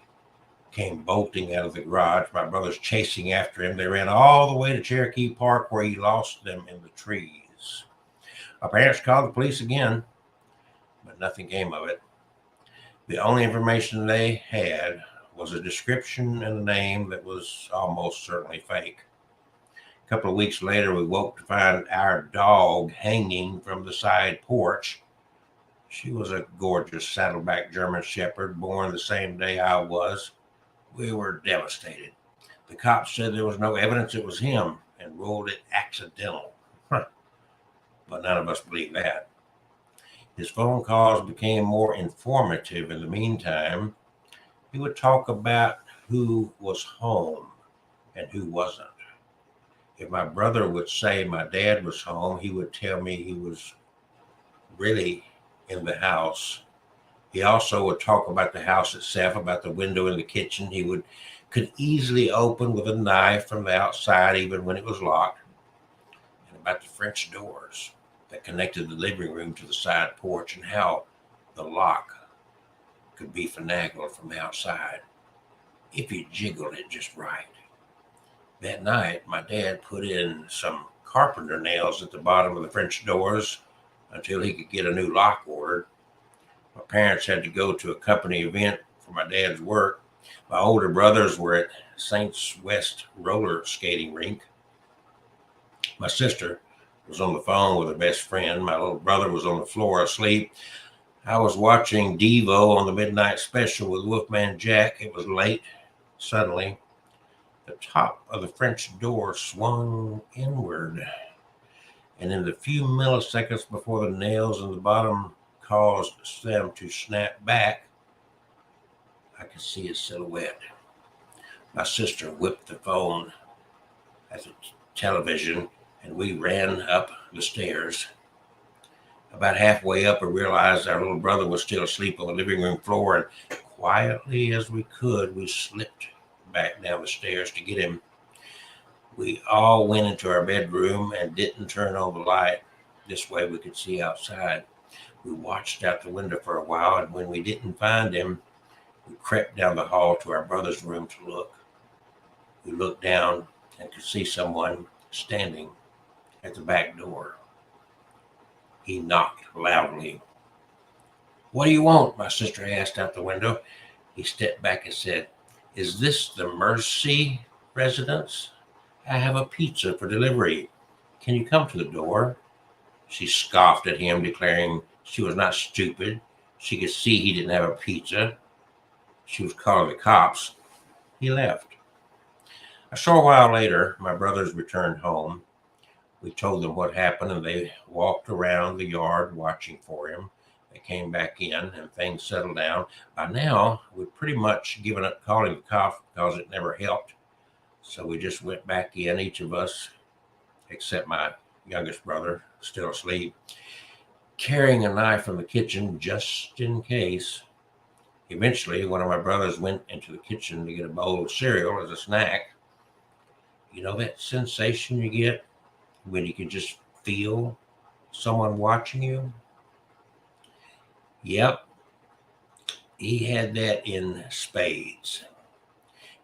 came bolting out of the garage, my brothers chasing after him. They ran all the way to Cherokee Park where he lost them in the trees. Our parents called the police again, but nothing came of it. The only information they had was a description and a name that was almost certainly fake. A couple of weeks later, we woke to find our dog hanging from the side porch. She was a gorgeous saddleback German Shepherd, born the same day I was. We were devastated. The cops said there was no evidence it was him and ruled it accidental. But none of us believed that. His phone calls became more informative in the meantime. He would talk about who was home and who wasn't. If my brother would say my dad was home, he would tell me he was really in the house. He also would talk about the house itself, about the window in the kitchen could easily open with a knife from the outside, even when it was locked, and about the French doors that connected the living room to the side porch and how the lock could be finagled from the outside if you jiggled it just right. That night, my dad put in some carpenter nails at the bottom of the French doors until he could get a new lock ordered. My parents had to go to a company event for my dad's work. My older brothers were at Saints West roller skating rink. My sister was on the phone with her best friend. My little brother was on the floor asleep. I was watching Devo on the midnight special with Wolfman Jack. It was late. Suddenly, the top of the French door swung inward. And in the few milliseconds before the nails in the bottom caused them to snap back, I could see a silhouette. My sister whipped the phone at the television and we ran up the stairs. About halfway up, we realized our little brother was still asleep on the living room floor, and quietly as we could, we slipped back down the stairs to get him. We all went into our bedroom and didn't turn on the light. This way we could see outside. We watched out the window for a while, and when we didn't find him, we crept down the hall to our brother's room to look. We looked down and could see someone standing at the back door. He knocked loudly. "What do you want?" my sister asked out the window. He stepped back and said, "Is this the Mercy residence? I have a pizza for delivery. Can you come to the door?" She scoffed at him, declaring she was not stupid. She could see he didn't have a pizza. She was calling the cops. He left. A short while later, my brothers returned home. We told them what happened, and they walked around the yard watching for him. They came back in, and things settled down. By now, we'd pretty much given up calling the cops because it never helped. So we just went back in, each of us except my youngest brother, still asleep, carrying a knife from the kitchen just in case. Eventually, one of my brothers went into the kitchen to get a bowl of cereal as a snack. You know that sensation you get when you can just feel someone watching you? Yep, he had that in spades.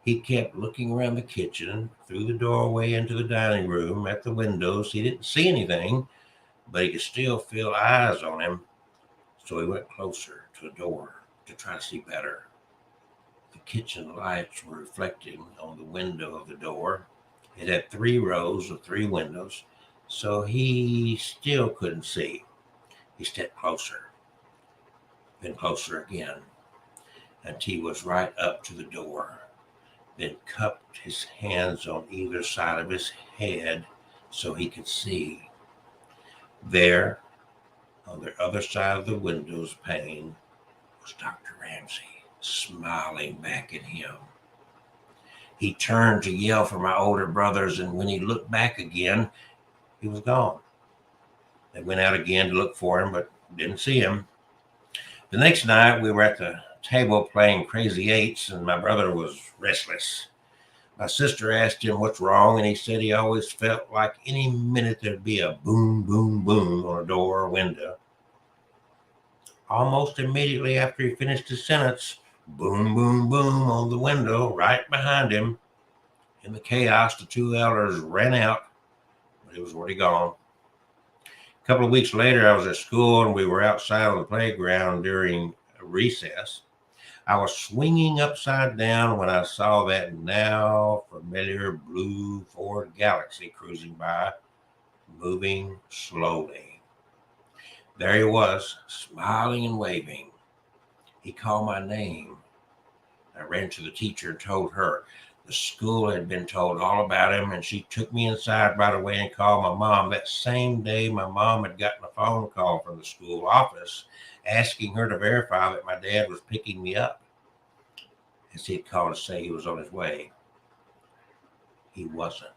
He kept looking around the kitchen, through the doorway into the dining room, at the windows. He didn't see anything, but he could still feel eyes on him. So he went closer to the door to try to see better. The kitchen lights were reflecting on the window of the door. It had 3 rows of 3 windows, so he still couldn't see. He stepped closer, then closer again, until he was right up to the door, then cupped his hands on either side of his head so he could see. There, on the other side of the window's pane, was Dr. Ramsey, smiling back at him. He turned to yell for my older brothers, and when he looked back again, he was gone. They went out again to look for him, but didn't see him. The next night, we were at the table playing Crazy Eights, and my brother was restless. My sister asked him what's wrong, and he said he always felt like any minute there'd be a boom, boom, boom on a door or window. Almost immediately after he finished his sentence, boom, boom, boom on the window right behind him. In the chaos, the 2 elders ran out, but he was already gone. A couple of weeks later, I was at school, and we were outside on the playground during recess. I was swinging upside down when I saw that now familiar blue Ford Galaxy cruising by, moving slowly. There he was, smiling and waving. He called my name. I ran to the teacher and told her. The school had been told all about him, and she took me inside right away and called my mom. That same day, my mom had gotten a phone call from the school office asking her to verify that my dad was picking me up, as he had called to say he was on his way. He wasn't.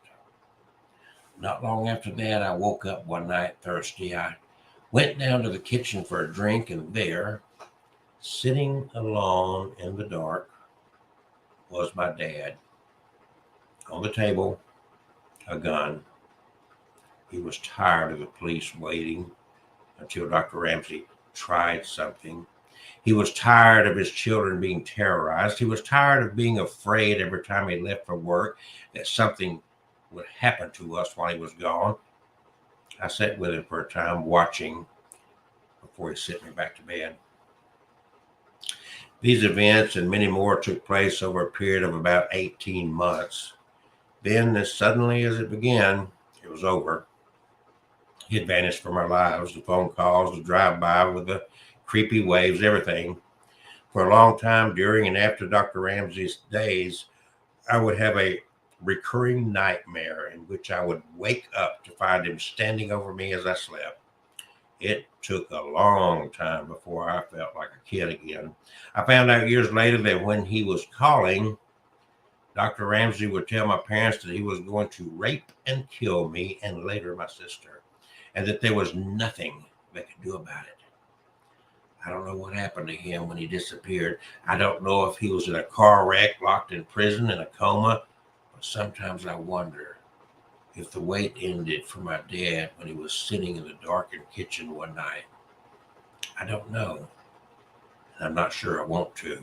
Not long after that, I woke up one night thirsty. I went down to the kitchen for a drink, and there, sitting alone in the dark, was my dad. On the table, a gun. He was tired of the police waiting until Dr. Ramsey tried something. He was tired of his children being terrorized. He was tired of being afraid every time he left for work that something would happen to us while he was gone. I sat with him for a time, watching before he sent me back to bed. These events and many more took place over a period of about 18 months. Then, as suddenly as it began, it was over. He had vanished from our lives, the phone calls, the drive-by with the creepy waves, everything. For a long time during and after Dr. Ramsey's days, I would have a recurring nightmare in which I would wake up to find him standing over me as I slept. It took a long time before I felt like a kid again. I found out years later that when he was calling, Dr. Ramsey would tell my parents that he was going to rape and kill me and later my sister, and that there was nothing they could do about it. I don't know what happened to him when he disappeared. I don't know if he was in a car wreck, locked in prison, in a coma, but sometimes I wonder if the wait ended for my dad when he was sitting in the darkened kitchen one night. I don't know, and I'm not sure I want to.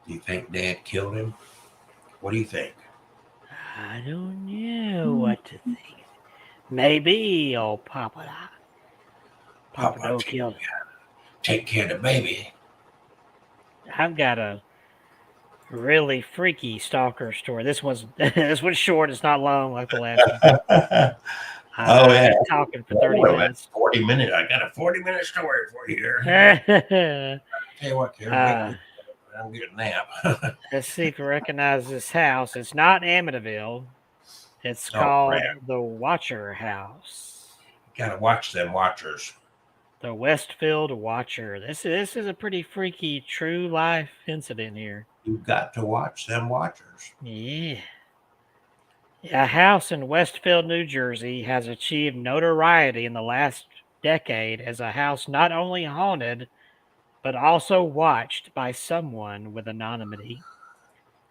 Do you think Dad killed him? What do you think? I don't know what to think. Maybe old Papa Doe killed him. Take care of the baby. I've got a really freaky stalker story. This one's short. It's not long like the last one. Oh, yeah. I'm talking for 30 minutes. 40 minutes. I got a 40-minute story for you here. Tell you what, Karen, I'm getting a nap. Let's see if we recognize this house. It's not Amityville. It's called the Watcher House. You gotta watch them Watchers. The Westfield Watcher. This is a pretty freaky true life incident here. You've got to watch them Watchers. Yeah. A house in Westfield, New Jersey has achieved notoriety in the last decade as a house not only haunted, but also watched by someone with anonymity.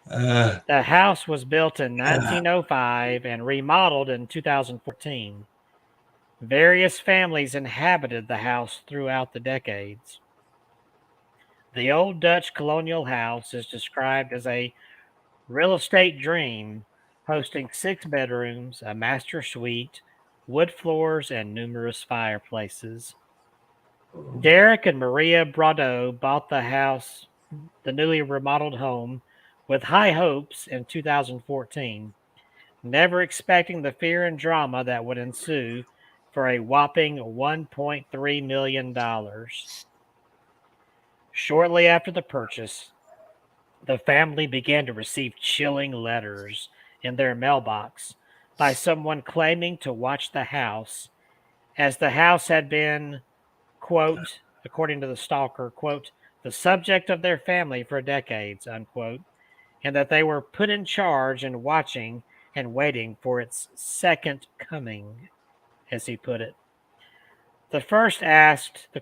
The house was built in 1905 and remodeled in 2014. Various families inhabited the house throughout the decades. The old Dutch colonial house is described as a real estate dream, hosting 6 bedrooms, a master suite, wood floors, and numerous fireplaces. Derek and Maria Braudot bought the newly remodeled home, with high hopes in 2014, never expecting the fear and drama that would ensue for a whopping $1.3 million. Shortly after the purchase, the family began to receive chilling letters in their mailbox by someone claiming to watch the house, as the house had been, quote, according to the stalker, quote, the subject of their family for decades, unquote, and that they were put in charge and watching and waiting for its second coming, as he put it. The first letter asked the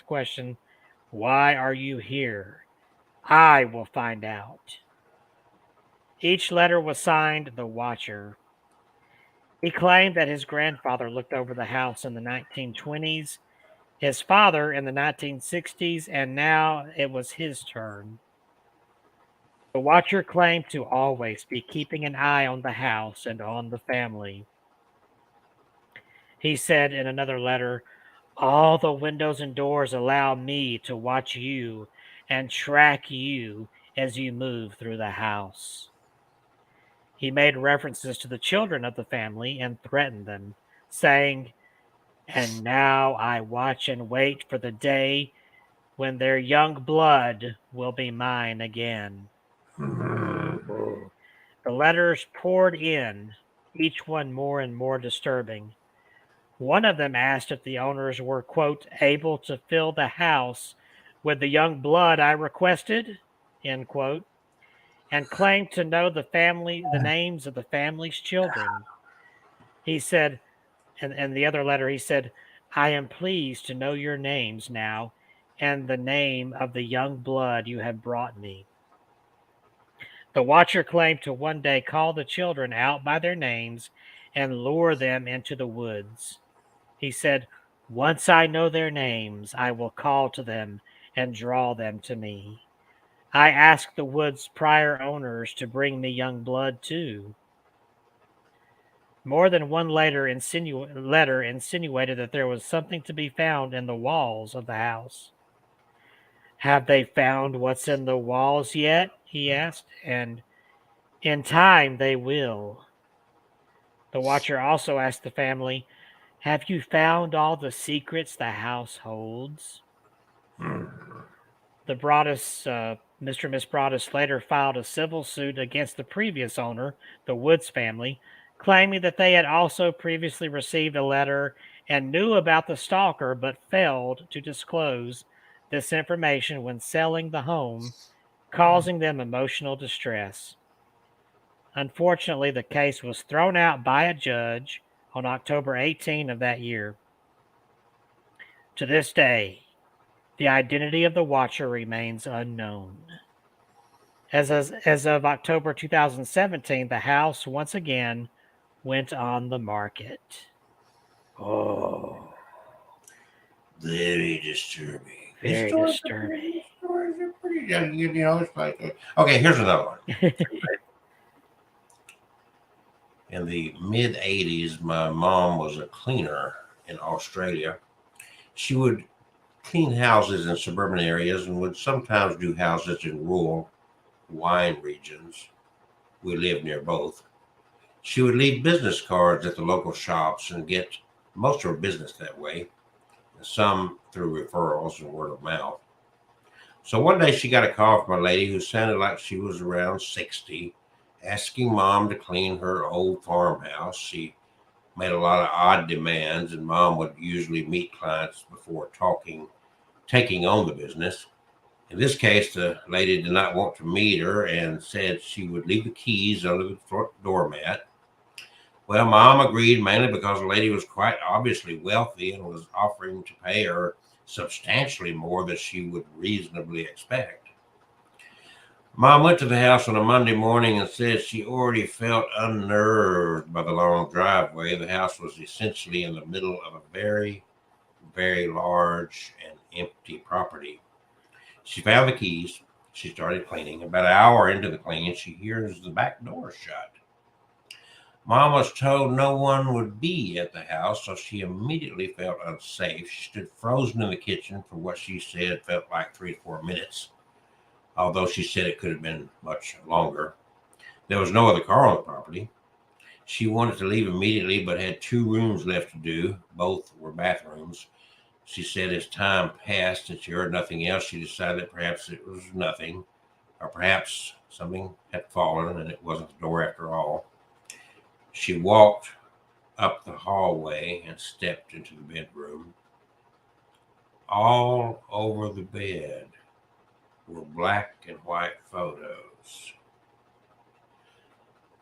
question, why are you here? I will find out. Each letter was signed The Watcher. He claimed that his grandfather looked over the house in the 1920s, his father in the 1960s, and now it was his turn. The Watcher claimed to always be keeping an eye on the house and on the family. He said in another letter, all the windows and doors allow me to watch you and track you as you move through the house. He made references to the children of the family and threatened them, saying, and now I watch and wait for the day when their young blood will be mine again. The letters poured in, each one more and more disturbing. One of them asked if the owners were, quote, able to fill the house with the young blood I requested, end quote, and claimed to know the names of the family's children. He said, in the other letter, he said, I am pleased to know your names now and the name of the young blood you have brought me. The Watcher claimed to one day call the children out by their names and lure them into the woods. He said, once I know their names, I will call to them and draw them to me. I asked the wood's prior owners to bring me young blood too. More than one letter insinuated that there was something to be found in the walls of the house. Have they found what's in the walls yet? He asked, and in time they will. The Watcher also asked the family, have you found all the secrets the house holds? The Mr. and Miss Broadus later filed a civil suit against the previous owner, the Woods family, claiming that they had also previously received a letter and knew about the stalker but failed to disclose this information when selling the home, causing them emotional distress. Unfortunately, the case was thrown out by a judge on October 18 of that year. To this day, the identity of the Watcher remains unknown. As of October 2017, the house once again went on the market. Oh. Very disturbing. Very disturbing. Stories are pretty, it's like, okay, here's another one. In the mid 80s, my mom was a cleaner in Australia. She would clean houses in suburban areas and would sometimes do houses in rural wine regions. We lived near both. She would leave business cards at the local shops and get most of her business that way, some through referrals and word of mouth. So one day she got a call from a lady who sounded like she was around 60, asking mom to clean her old farmhouse. She made a lot of odd demands, and mom would usually meet clients before taking on the business. In this case, the lady did not want to meet her and said she would leave the keys under the front doormat. Well, Mom agreed mainly because the lady was quite obviously wealthy and was offering to pay her substantially more than she would reasonably expect. Mom went to the house on a Monday morning and said she already felt unnerved by the long driveway. The house was essentially in the middle of a very, very large and empty property. She found the keys. She started cleaning. About an hour into the cleaning, she hears the back door shut. Mom was told no one would be at the house, so she immediately felt unsafe. She stood frozen in the kitchen for what she said felt like 3 to 4 minutes, although she said it could have been much longer. There was no other car on the property. She wanted to leave immediately, but had 2 rooms left to do. Both were bathrooms. She said as time passed and she heard nothing else, she decided that perhaps it was nothing, or perhaps something had fallen and it wasn't the door after all. She walked up the hallway and stepped into the bedroom. All over the bed were black and white photos.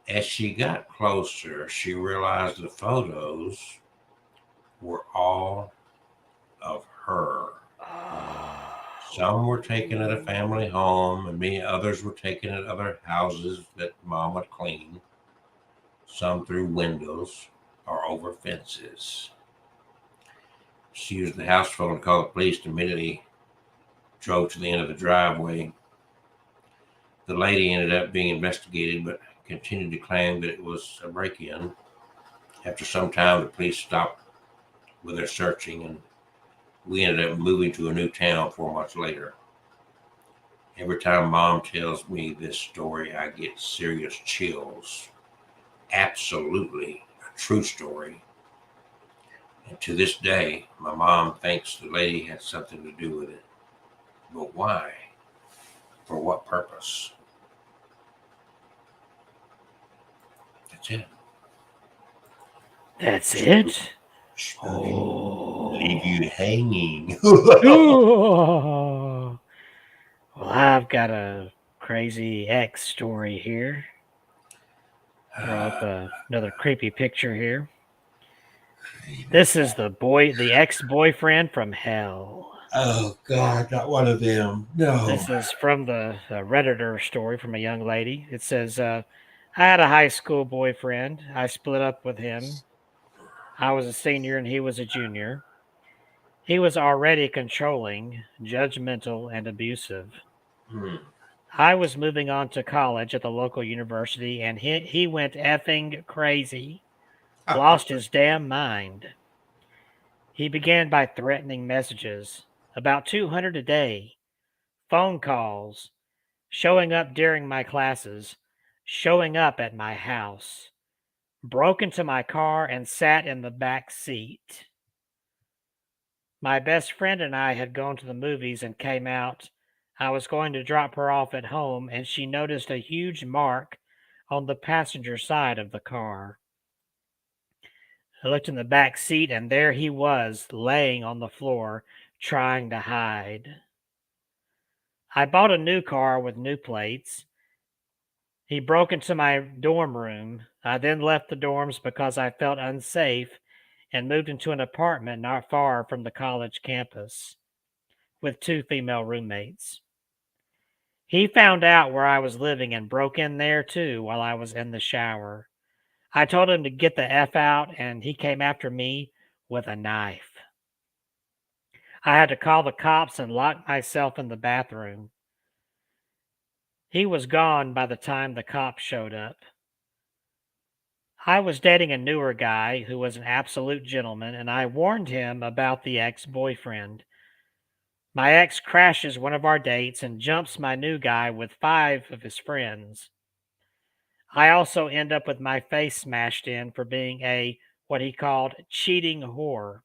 As she got closer, she realized the photos were all of her. Some were taken at a family home, and many others were taken at other houses that Mom would clean, some through windows or over fences. She used the house phone to call the police and immediately drove to the end of the driveway. The lady ended up being investigated, but continued to claim that it was a break-in. After some time, the police stopped with their searching, and we ended up moving to a new town 4 months later. Every time Mom tells me this story, I get serious chills. Absolutely a true story. And to this day, my mom thinks the lady had something to do with it. But why? For what purpose? That's it. That's it? Leave you hanging. Oh. Well, I've got a crazy ex story here. Throw up another creepy picture here. This is the ex-boyfriend from hell. Oh God, not one of them. No. This is from the Redditor story from a young lady. It says, I had a high school boyfriend. I split up with him. I was a senior and he was a junior. He was already controlling, judgmental, and abusive. I was moving on to college at the local university, and he went effing crazy. Lost his damn mind. He began by threatening messages, about 200 a day, phone calls, showing up during my classes, showing up at my house, broke into my car and sat in the back seat. My best friend and I had gone to the movies and came out. I was going to drop her off at home, and she noticed a huge mark on the passenger side of the car. I looked in the back seat, and there he was, laying on the floor, trying to hide. I bought a new car with new plates. He broke into my dorm room. I then left the dorms because I felt unsafe and moved into an apartment not far from the college campus with 2 female roommates. He found out where I was living and broke in there too while I was in the shower. I told him to get the F out, and he came after me with a knife. I had to call the cops and lock myself in the bathroom. He was gone by the time the cops showed up. I was dating a newer guy who was an absolute gentleman, and I warned him about the ex-boyfriend. My ex crashes one of our dates and jumps my new guy with 5 of his friends. I also end up with my face smashed in for being a, what he called, cheating whore.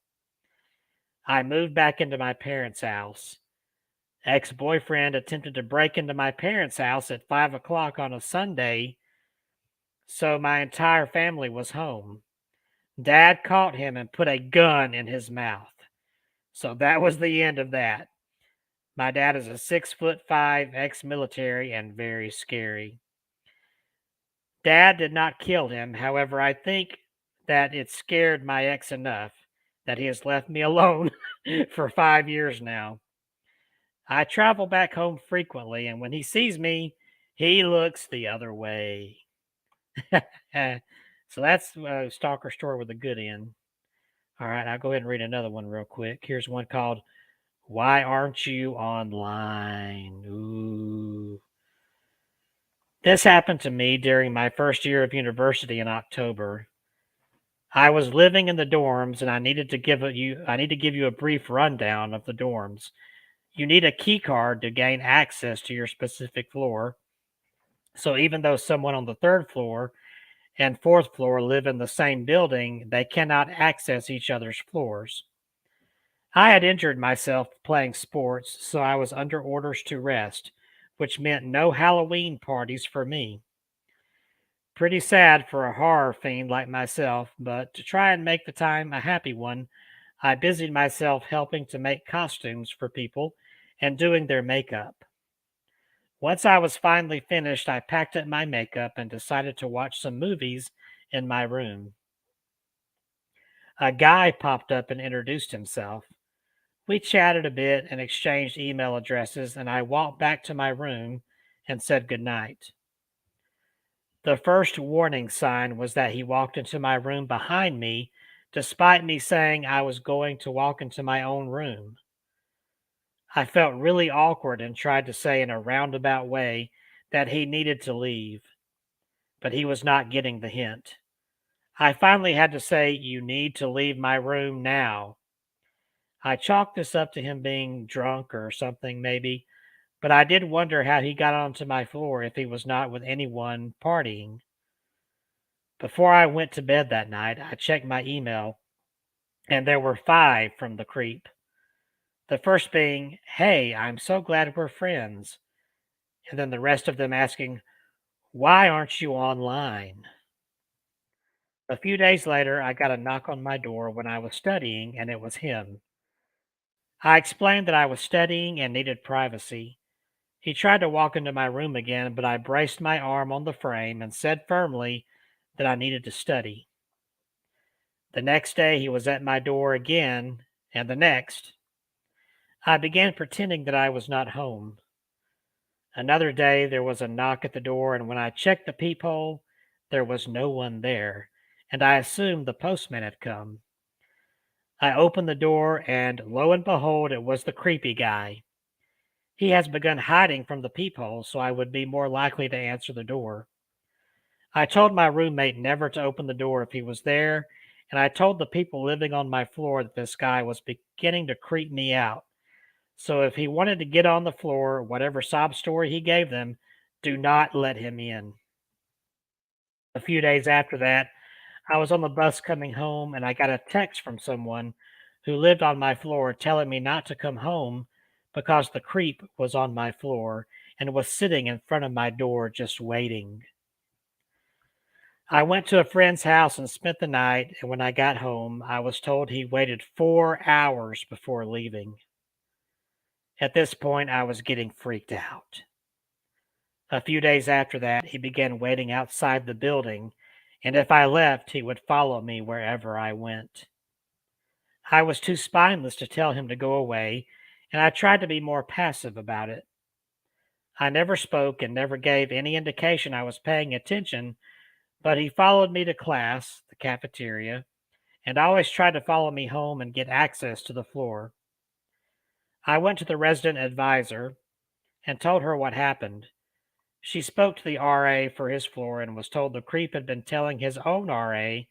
I moved back into my parents' house. Ex-boyfriend attempted to break into my parents' house at 5 o'clock on a Sunday, so my entire family was home. Dad caught him and put a gun in his mouth. So that was the end of that. My dad is a 6'5" ex-military and very scary. Dad did not kill him. However, I think that it scared my ex enough that he has left me alone for 5 years now. I travel back home frequently, and when he sees me, he looks the other way. So that's a stalker story with a good end. All right, I'll go ahead and read another one real quick. Here's one called Why Aren't You Online? Ooh. This happened to me during my first year of university in October. I was living in the dorms and I need to give you a brief rundown of the dorms. You need a key card to gain access to your specific floor. So even though someone on the third floor and fourth floor live in the same building, they cannot access each other's floors. I had injured myself playing sports, so I was under orders to rest, which meant no Halloween parties for me. Pretty sad for a horror fiend like myself, but to try and make the time a happy one, I busied myself helping to make costumes for people and doing their makeup. Once I was finally finished, I packed up my makeup and decided to watch some movies in my room. A guy popped up and introduced himself. We chatted a bit and exchanged email addresses, and I walked back to my room and said goodnight. The first warning sign was that he walked into my room behind me, despite me saying I was going to walk into my own room. I felt really awkward and tried to say in a roundabout way that he needed to leave, but he was not getting the hint. I finally had to say, "You need to leave my room now." I chalked this up to him being drunk or something, maybe, but I did wonder how he got onto my floor if he was not with anyone partying. Before I went to bed that night, I checked my email, and there were 5 from the creep. The first being, "Hey, I'm so glad we're friends." And then the rest of them asking, "Why aren't you online?" A few days later, I got a knock on my door when I was studying, and it was him. I explained that I was studying and needed privacy. He tried to walk into my room again, but I braced my arm on the frame and said firmly that I needed to study. The next day, he was at my door again, and the next. I began pretending that I was not home. Another day, there was a knock at the door, and when I checked the peephole, there was no one there, and I assumed the postman had come. I opened the door, and lo and behold, it was the creepy guy. He has begun hiding from the peephole, so I would be more likely to answer the door. I told my roommate never to open the door if he was there, and I told the people living on my floor that this guy was beginning to creep me out. So if he wanted to get on the floor, whatever sob story he gave them, do not let him in. A few days after that, I was on the bus coming home and I got a text from someone who lived on my floor telling me not to come home because the creep was on my floor and was sitting in front of my door just waiting. I went to a friend's house and spent the night, and when I got home, I was told he waited 4 hours before leaving. At this point, I was getting freaked out. A few days after that, he began waiting outside the building, and if I left, he would follow me wherever I went. I was too spineless to tell him to go away, and I tried to be more passive about it. I never spoke and never gave any indication I was paying attention, but he followed me to class, the cafeteria, and always tried to follow me home and get access to the floor. I went to the resident advisor and told her what happened. She spoke to the RA for his floor and was told the creep had been telling his own RA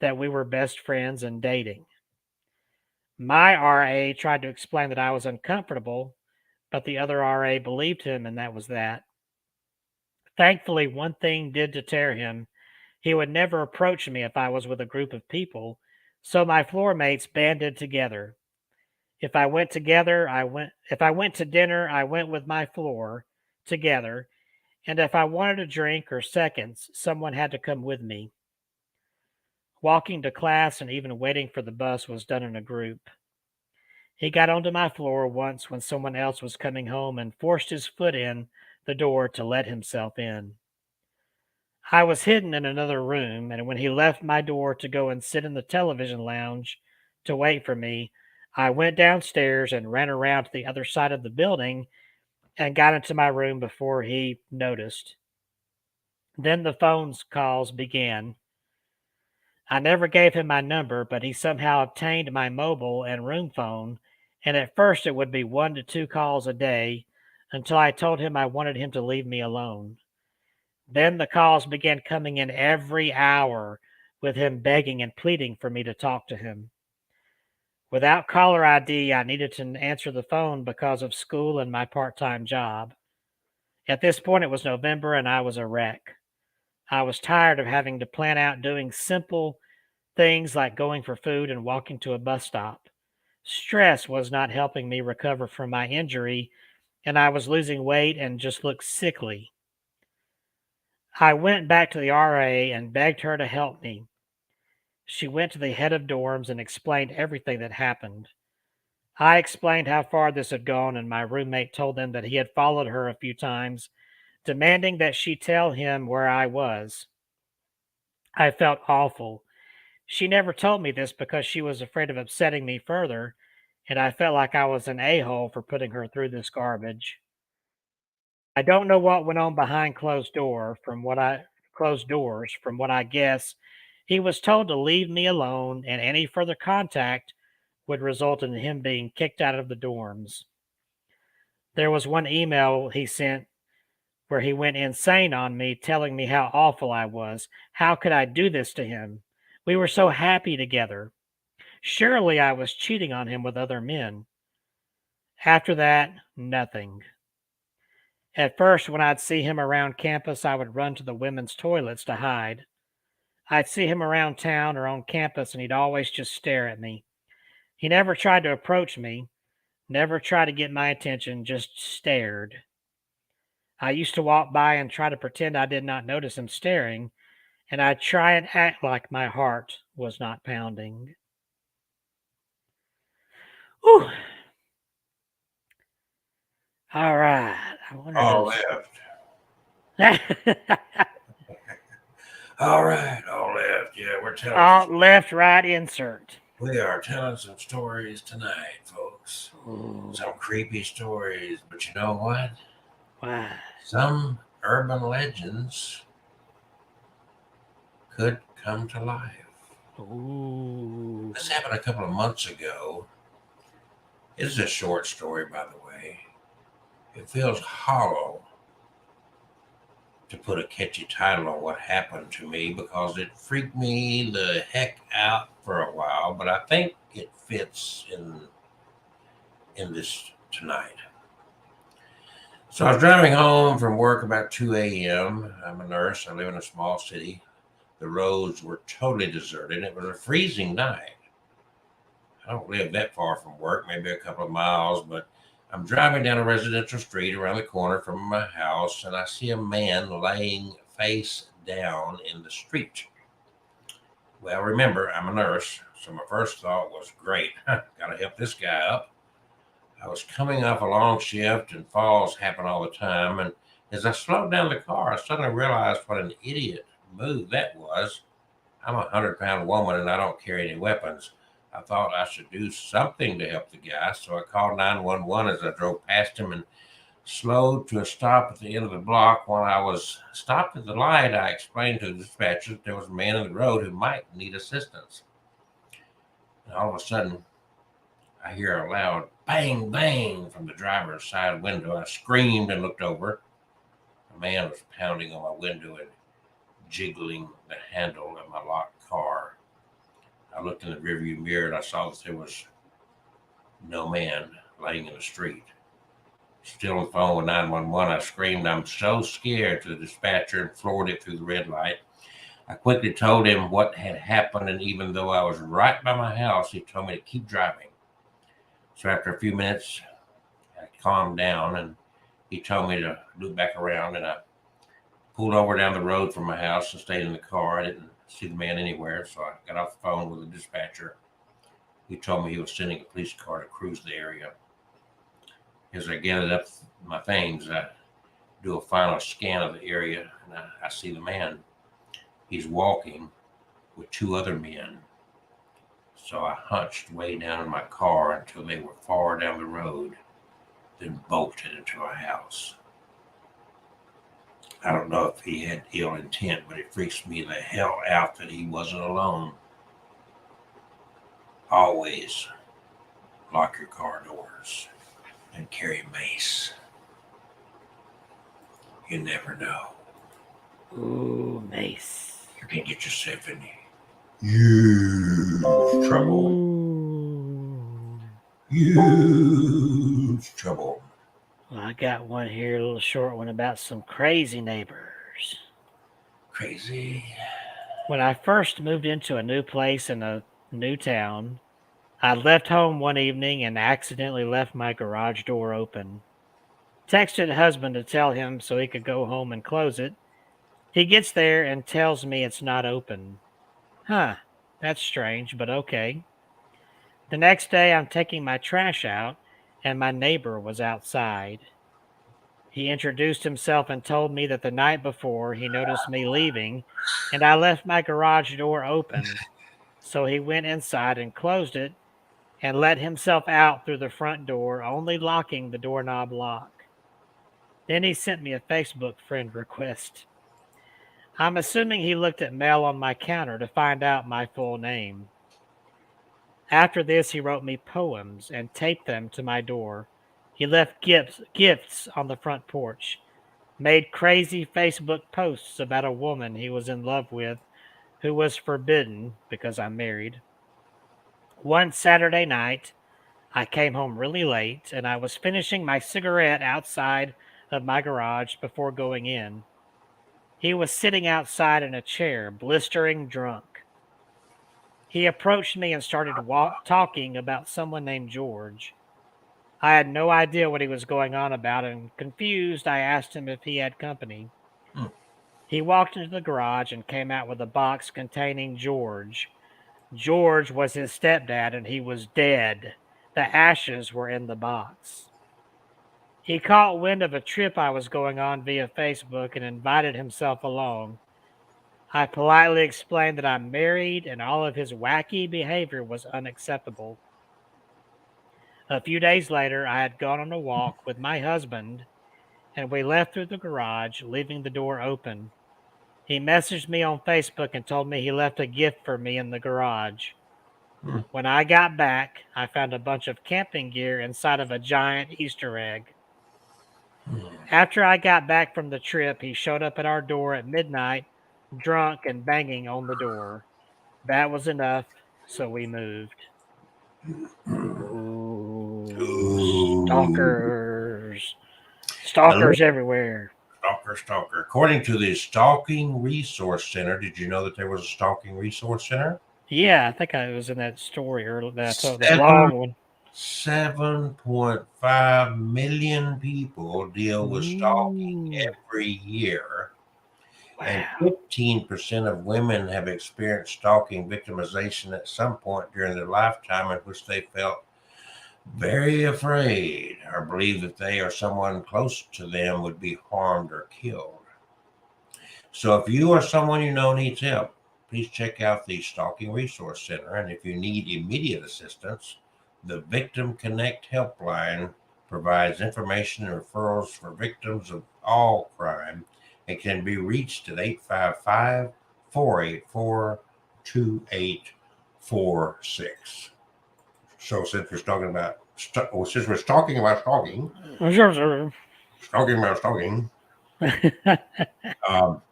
that we were best friends and dating. My RA tried to explain that I was uncomfortable, but the other RA believed him, and that was that. Thankfully, one thing did deter him. He would never approach me if I was with a group of people, so my floor mates banded together. If I went to dinner, I went with my floor together, and if I wanted a drink or seconds, someone had to come with me. Walking to class and even waiting for the bus was done in a group. He got onto my floor once when someone else was coming home and forced his foot in the door to let himself in. I was hidden in another room, and when he left my door to go and sit in the television lounge to wait for me, I went downstairs and ran around to the other side of the building and got into my room before he noticed. Then the phone calls began. I never gave him my number, but he somehow obtained my mobile and room phone, and at first it would be 1 to 2 calls a day until I told him I wanted him to leave me alone. Then the calls began coming in every hour with him begging and pleading for me to talk to him. Without caller ID, I needed to answer the phone because of school and my part time job. At this point, it was November and I was a wreck. I was tired of having to plan out doing simple things like going for food and walking to a bus stop. Stress was not helping me recover from my injury, and I was losing weight and just looked sickly. I went back to the RA and begged her to help me. She went to the head of dorms and explained everything that happened. I explained how far this had gone, and my roommate told them that he had followed her a few times, demanding that she tell him where I was. I felt awful. She never told me this because she was afraid of upsetting me further, and I felt like I was an a-hole for putting her through this garbage. I don't know what went on behind closed doors, from what I guess. He was told to leave me alone and any further contact would result in him being kicked out of the dorms. There was one email he sent where he went insane on me, telling me how awful I was. How could I do this to him? We were so happy together. Surely I was cheating on him with other men. After that, nothing. At first, when I'd see him around campus, I would run to the women's toilets to hide. I'd see him around town or on campus, and he'd always just stare at me. He never tried to approach me, never tried to get my attention, just stared. I used to walk by and try to pretend I did not notice him staring, and I'd try and act like my heart was not pounding. Whew. All right. I wonder All does. left. All right, all left. Yeah, we're telling. Alt, left, right, insert. We are telling some stories tonight, folks. Ooh. Some creepy stories, but you know what? Why? Some urban legends could come to life. Ooh. This happened a couple of months ago. It's a short story, by the way. It feels hollow to put a catchy title on what happened to me because it freaked me the heck out for a while, but I think it fits in this tonight. So I was driving home from work about 2 a.m. I'm a nurse. I live in a small city. The roads were totally deserted. It was a freezing night. I don't live that far from work, maybe a couple of miles, but I'm driving down a residential street around the corner from my house, and I see a man laying face down in the street. Well, remember, I'm a nurse, so my first thought was, great, gotta help this guy up. I was coming off a long shift, and falls happen all the time, and as I slowed down the car, I suddenly realized what an idiot move that was. I'm a 100-pound woman, and I don't carry any weapons. I thought I should do something to help the guy, so I called 911 as I drove past him and slowed to a stop at the end of the block. While I was stopped at the light, I explained to the dispatcher that there was a man in the road who might need assistance. And all of a sudden, I hear a loud bang, bang from the driver's side window. I screamed and looked over. A man was pounding on my window and jiggling the handle of my locked car. I looked in the rearview mirror and I saw that there was no man laying in the street. Still on the phone with 911, I screamed, I'm so scared, to the dispatcher and floored it through the red light. I quickly told him what had happened, and even though I was right by my house, he told me to keep driving. So after a few minutes, I calmed down and he told me to loop back around, and I pulled over down the road from my house and stayed in the car. I didn't see the man anywhere, so I got off the phone with the dispatcher. He told me he was sending a police car to cruise the area. As I gathered up my things, I do a final scan of the area, and I see the man. He's walking with two other men. So I hunched way down in my car until they were far down the road, then bolted into a house. I don't know if he had ill intent, but it freaks me the hell out that he wasn't alone. Always lock your car doors and carry mace. You never know. Ooh, mace. You can get yourself in huge trouble. Ooh. Huge trouble. Well, I got one here, a little short one about some crazy neighbors. Crazy. When I first moved into a new place in a new town, I left home one evening and accidentally left my garage door open. Texted husband to tell him so he could go home and close it. He gets there and tells me it's not open. Huh, that's strange, but okay. The next day, I'm taking my trash out, and my neighbor was outside. He introduced himself and told me that the night before he noticed me leaving, and I left my garage door open. So he went inside and closed it and let himself out through the front door, only locking the doorknob lock. Then he sent me a Facebook friend request. I'm assuming he looked at mail on my counter to find out my full name. After this, he wrote me poems and taped them to my door. He left gifts on the front porch, made crazy Facebook posts about a woman he was in love with who was forbidden because I'm married. One Saturday night, I came home really late and I was finishing my cigarette outside of my garage before going in. He was sitting outside in a chair, blistering drunk. He approached me and started talking about someone named George. I had no idea what he was going on about, and confused, I asked him if he had company. Hmm. He walked into the garage and came out with a box containing George. George was his stepdad, and he was dead. The ashes were in the box. He caught wind of a trip I was going on via Facebook and invited himself along. I politely explained that I'm married and all of his wacky behavior was unacceptable. A few days later, I had gone on a walk with my husband and we left through the garage, leaving the door open. He messaged me on Facebook and told me he left a gift for me in the garage. Hmm. When I got back, I found a bunch of camping gear inside of a giant Easter egg. After I got back from the trip, he showed up at our door at midnight, drunk and banging on the door. That was enough, so we moved. Ooh, stalkers. Stalkers everywhere. Stalker. According to the Stalking Resource Center, did you know that there was a Stalking Resource Center? Yeah, I think I was in that story earlier. That I told the long one. 7.5 million people deal with stalking every year. Wow. And 15% of women have experienced stalking victimization at some point during their lifetime in which they felt very afraid or believed that they or someone close to them would be harmed or killed. So if you or someone you know needs help, please check out the Stalking Resource Center. And if you need immediate assistance, the Victim Connect helpline provides information and referrals for victims of all crime and can be reached at 855-484-2846. So since we're talking about stalking,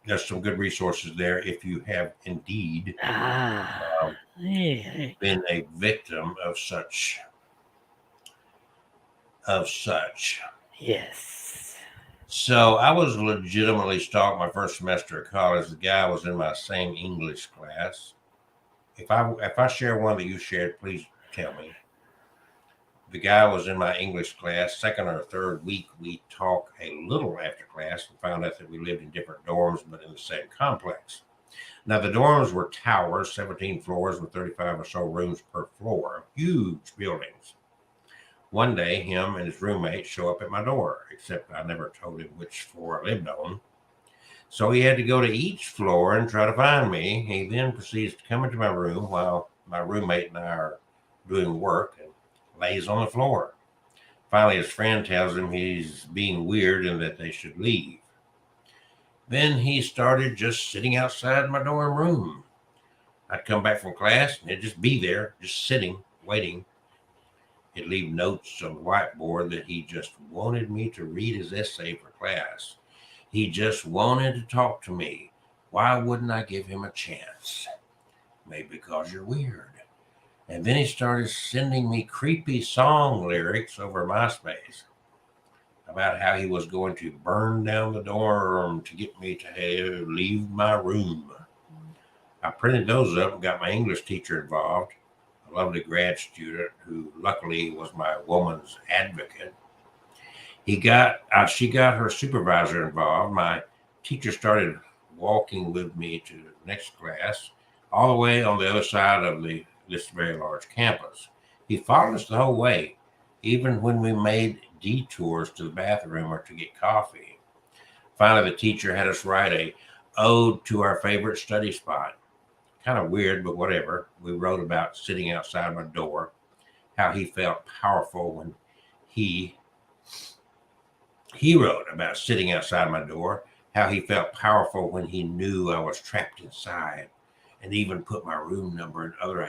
there's some good resources there if you have indeed been a victim of such. Yes. So I was legitimately stalked my first semester of college. The guy was in my same English class. If I share one that you shared, please tell me. The guy was in my English class. Second or third week, we talked a little after class and found out that we lived in different dorms, but in the same complex. Now, the dorms were towers, 17 floors with 35 or so rooms per floor, huge buildings. One day, him and his roommate show up at my door, except I never told him which floor I lived on. So he had to go to each floor and try to find me. He then proceeds to come into my room while my roommate and I are doing work and lays on the floor. Finally, his friend tells him he's being weird and that they should leave. Then he started just sitting outside my dorm room. I'd come back from class and he'd just be there, just sitting, waiting. He'd leave notes on the whiteboard that he just wanted me to read his essay for class. He just wanted to talk to me. Why wouldn't I give him a chance? Maybe because you're weird. And then he started sending me creepy song lyrics over MySpace about how he was going to burn down the dorm to get me to leave my room. I printed those up and got my English teacher involved, a lovely grad student who luckily was my woman's advocate. She got her supervisor involved. My teacher started walking with me to the next class, all the way on the other side of this very large campus. He followed us the whole way, even when we made detours to the bathroom or to get coffee. Finally, the teacher had us write a ode to our favorite study spot. Kind of weird, but whatever. We wrote about sitting outside my door, how he felt powerful when he wrote about sitting outside my door, how he felt powerful when he knew I was trapped inside, and even put my room number and other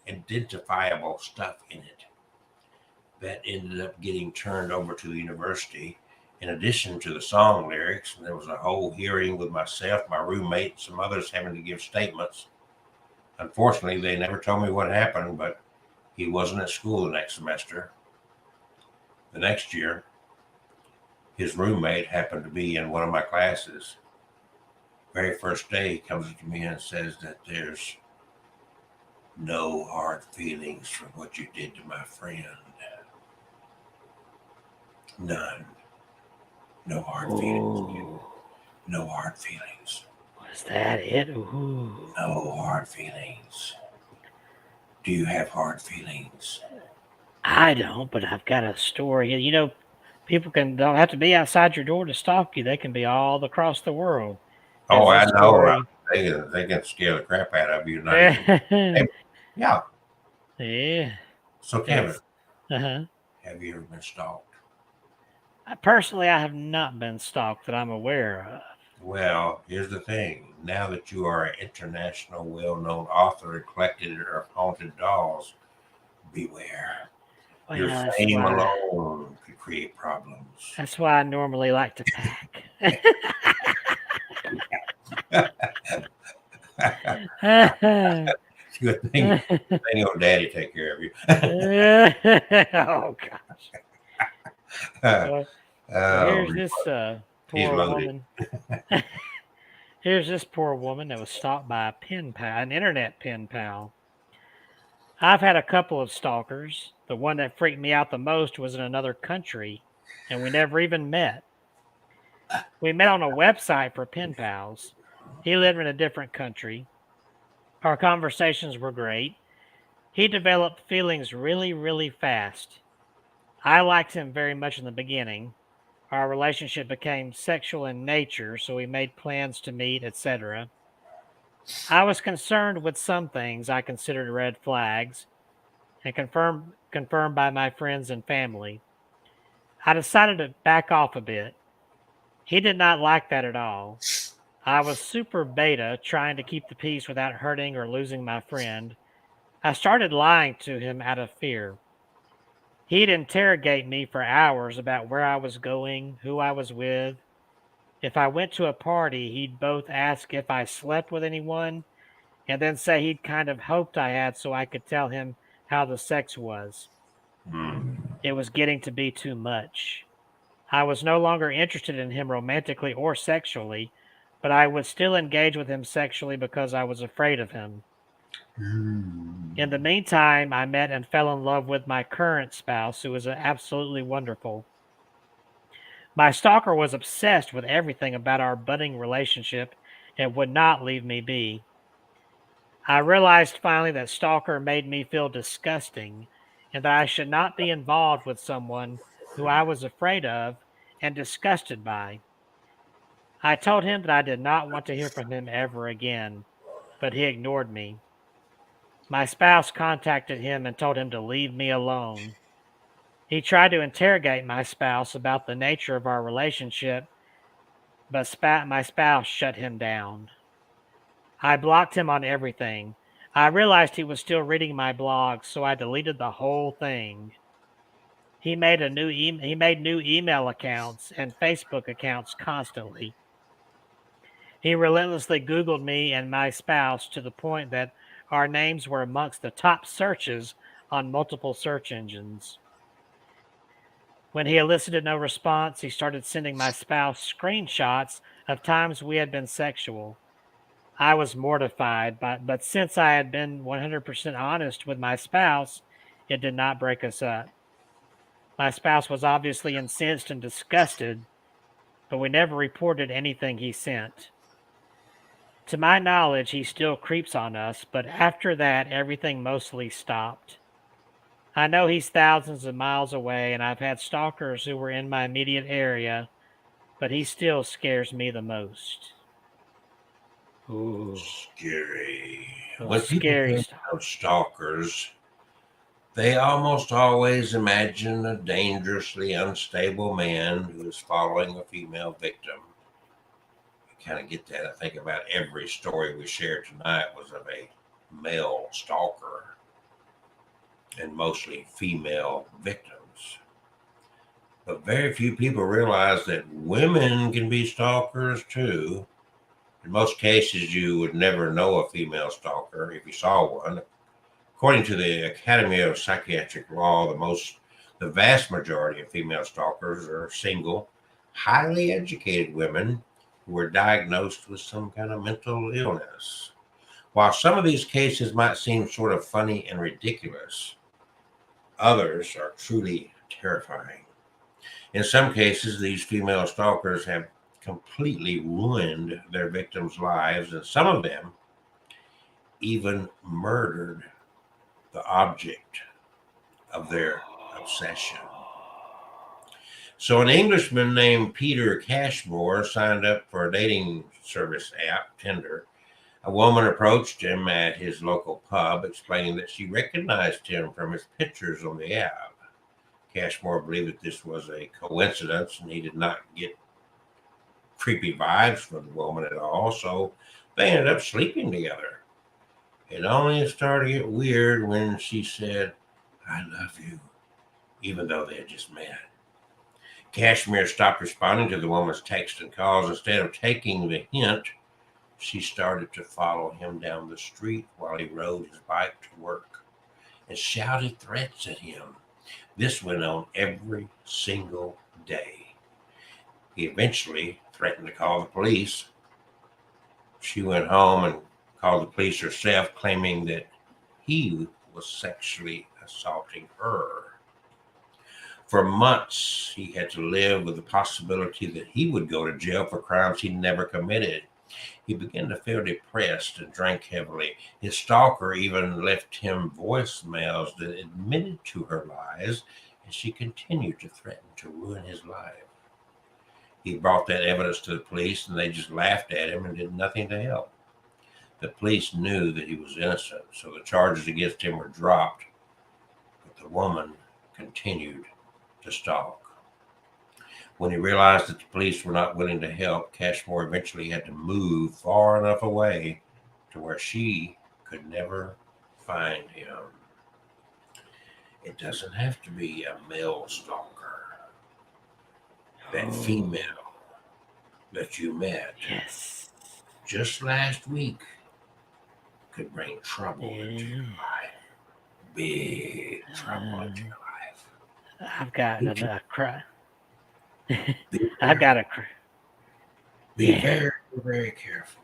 identifiable stuff in it. That ended up getting turned over to the university. In addition to the song lyrics, there was a whole hearing with myself, my roommate, and some others having to give statements. Unfortunately, they never told me what happened, but he wasn't at school the next semester. The next year, his roommate happened to be in one of my classes. Very first day, he comes to me and says that there's no hard feelings for what you did to my friend. None. No hard feelings. No hard feelings. Was that it? Ooh. No hard feelings. Do you have hard feelings? I don't, but I've got a story. You know, people don't have to be outside your door to stalk you. They can be all across the world. Oh, I know. They can scare the crap out of you. Yeah. Yeah. So, Kevin, have you ever been stalked? Personally, I have not been stalked that I'm aware of. Well, here's the thing. Now that you are an international well-known author and collector of haunted dolls, beware. Well, your fame alone could create problems. That's why I normally like to pack. Good thing your daddy take care of you. Oh gosh. Here's this poor woman. Here's this poor woman that was stalked by a pen pal, an internet pen pal. I've had a couple of stalkers. The one that freaked me out the most was in another country, and we never even met. We met on a website for pen pals. He lived in a different country. Our conversations were great. He developed feelings really, really fast. I liked him very much in the beginning. Our relationship became sexual in nature, so we made plans to meet, etc. I was concerned with some things I considered red flags, and confirmed by my friends and family. I decided to back off a bit. He did not like that at all. I was super beta, trying to keep the peace without hurting or losing my friend. I started lying to him out of fear. He'd interrogate me for hours about where I was going, who I was with. If I went to a party, he'd both ask if I slept with anyone and then say he'd kind of hoped I had so I could tell him how the sex was. It was getting to be too much. I was no longer interested in him romantically or sexually, but I would still engage with him sexually because I was afraid of him. In the meantime, I met and fell in love with my current spouse, who was absolutely wonderful. My stalker was obsessed with everything about our budding relationship and would not leave me be. I realized finally that Stalker made me feel disgusting and that I should not be involved with someone who I was afraid of and disgusted by. I told him that I did not want to hear from him ever again, but he ignored me. My spouse contacted him and told him to leave me alone. He tried to interrogate my spouse about the nature of our relationship, but my spouse shut him down. I blocked him on everything. I realized he was still reading my blog, so I deleted the whole thing. He made new email accounts and Facebook accounts constantly. He relentlessly Googled me and my spouse to the point that our names were amongst the top searches on multiple search engines. When he elicited no response, he started sending my spouse screenshots of times we had been sexual. I was mortified, but since I had been 100% honest with my spouse, it did not break us up. My spouse was obviously incensed and disgusted, but we never reported anything he sent. To my knowledge, he still creeps on us, but after that, everything mostly stopped. I know he's thousands of miles away, and I've had stalkers who were in my immediate area, but he still scares me the most. Ooh. Scary. Oh, When people scary think stuff. of stalkers, they almost always imagine a dangerously unstable man who is following a female victim. I kind of get that. I think about every story we shared tonight was of a male stalker and mostly female victims. But very few people realize that women can be stalkers too. In most cases, you would never know a female stalker if you saw one. According to the Academy of Psychiatric Law, the vast majority of female stalkers are single, highly educated women who were diagnosed with some kind of mental illness. While some of these cases might seem sort of funny and ridiculous, others are truly terrifying. In some cases, these female stalkers have completely ruined their victims' lives, and some of them even murdered the object of their obsession. So, an Englishman named Peter Cashmore signed up for a dating service app, Tinder. A woman approached him at his local pub, explaining that she recognized him from his pictures on the app. Cashmore believed that this was a coincidence and he did not get creepy vibes from the woman at all, so they ended up sleeping together. It only started to get weird when she said, "I love you," even though they had just met. Cashmere stopped responding to the woman's texts and calls. Instead of taking the hint, she started to follow him down the street while he rode his bike to work and shouted threats at him. This went on every single day. He eventually threatened to call the police. She went home and called the police herself, claiming that he was sexually assaulting her. For months, he had to live with the possibility that he would go to jail for crimes he never committed. He began to feel depressed and drank heavily. His stalker even left him voicemails that admitted to her lies, and she continued to threaten to ruin his life. He brought that evidence to the police, and they just laughed at him and did nothing to help. The police knew that he was innocent, so the charges against him were dropped, but the woman continued to stalk. When he realized that the police were not willing to help, Cashmore eventually had to move far enough away to where she could never find him. It doesn't have to be a male stalker. That female that you met just last week could bring trouble into your life. Big trouble into your life. I've got a cry. Be I've got a cry. very, very careful.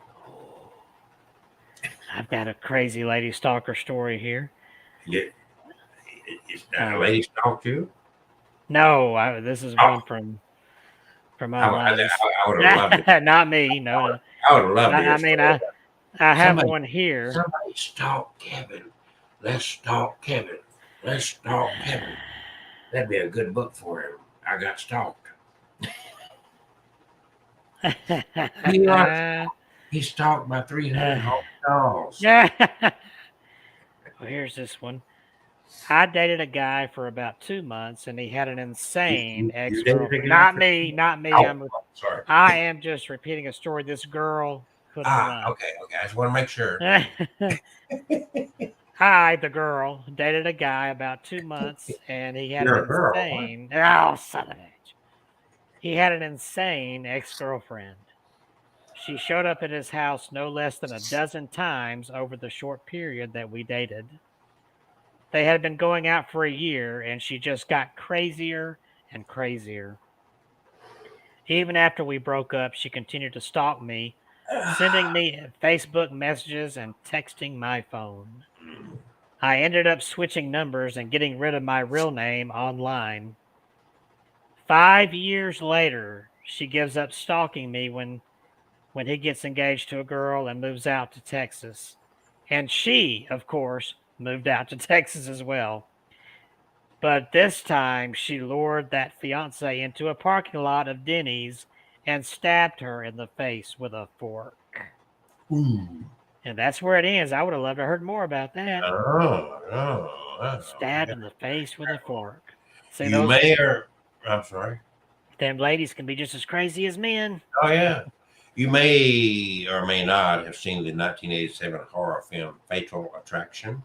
I've got a crazy lady stalker story here. Yeah. Is that a lady stalked you? No, this is one from I online. would have loved it. Not me. No. I would love to hear I a mean, story. I have Somebody- one here. Somebody stalk Kevin. Let's stalk Kevin. Let's stalk Kevin. That'd be a good book for him. I got stalked. He's stalked by 300 dolls. Yeah. Well, here's this one. I dated a guy for about 2 months, and he had an insane You dated a ex-girlfriend. guy Not for- me, not me. Oh, sorry. I am just repeating a story this girl could have done. Okay. I just want to make sure. I, the girl, dated a guy about 2 months, and he had You're an a girl, huh? insane. Oh, son of a bitch. He had an insane ex-girlfriend. She showed up at his house no less than a dozen times over the short period that we dated. They had been going out for a year, and she just got crazier and crazier. Even after we broke up, she continued to stalk me, sending me Facebook messages and texting my phone. I ended up switching numbers and getting rid of my real name online. 5 years later, she gives up stalking me when he gets engaged to a girl and moves out to Texas. And she, of course, moved out to Texas as well. But this time, she lured that fiance into a parking lot of Denny's and stabbed her in the face with a fork. Ooh. And that's where it ends. I would have loved to have heard more about that. Stabbed in the face with a fork. See, You may or I'm sorry. Them ladies can be just as crazy as men. Oh yeah. You may or may not have seen the 1987 horror film Fatal Attraction.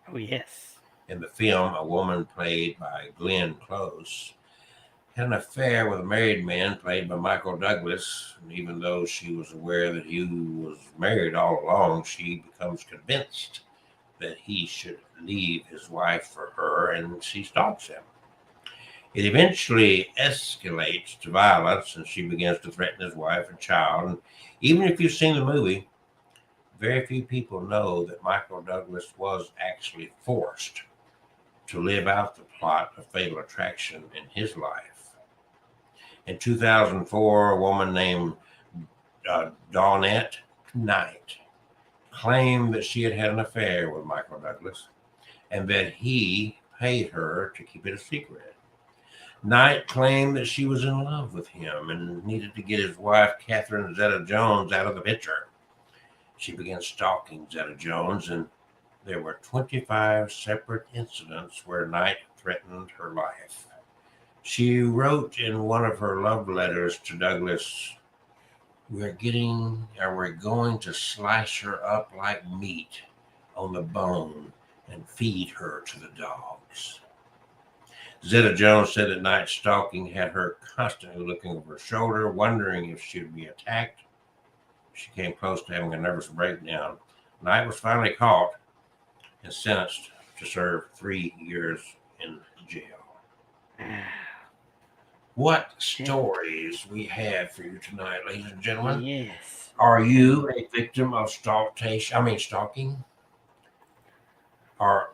Oh, yes. In the film, a woman played by Glenn Close had an affair with a married man played by Michael Douglas. And even though she was aware that he was married all along, she becomes convinced that he should leave his wife for her, and she stalks him. It eventually escalates to violence, and she begins to threaten his wife and child. And even if you've seen the movie, very few people know that Michael Douglas was actually forced to live out the plot of Fatal Attraction in his life. In 2004, a woman named Dawnette Knight claimed that she had had an affair with Michael Douglas and that he paid her to keep it a secret. Knight claimed that she was in love with him and needed to get his wife, Catherine Zeta-Jones, out of the picture. She began stalking Zeta-Jones, and there were 25 separate incidents where Knight threatened her life. She wrote in one of her love letters to Douglas, we're going to slice her up like meat on the bone and feed her to the dogs. Zeta-Jones said that Knight's stalking had her constantly looking over her shoulder, wondering if she would be attacked. She came close to having a nervous breakdown. Knight was finally caught and sentenced to serve 3 years in jail. What stories we have for you tonight, ladies and gentlemen? Yes. Are you a victim of stalking? Or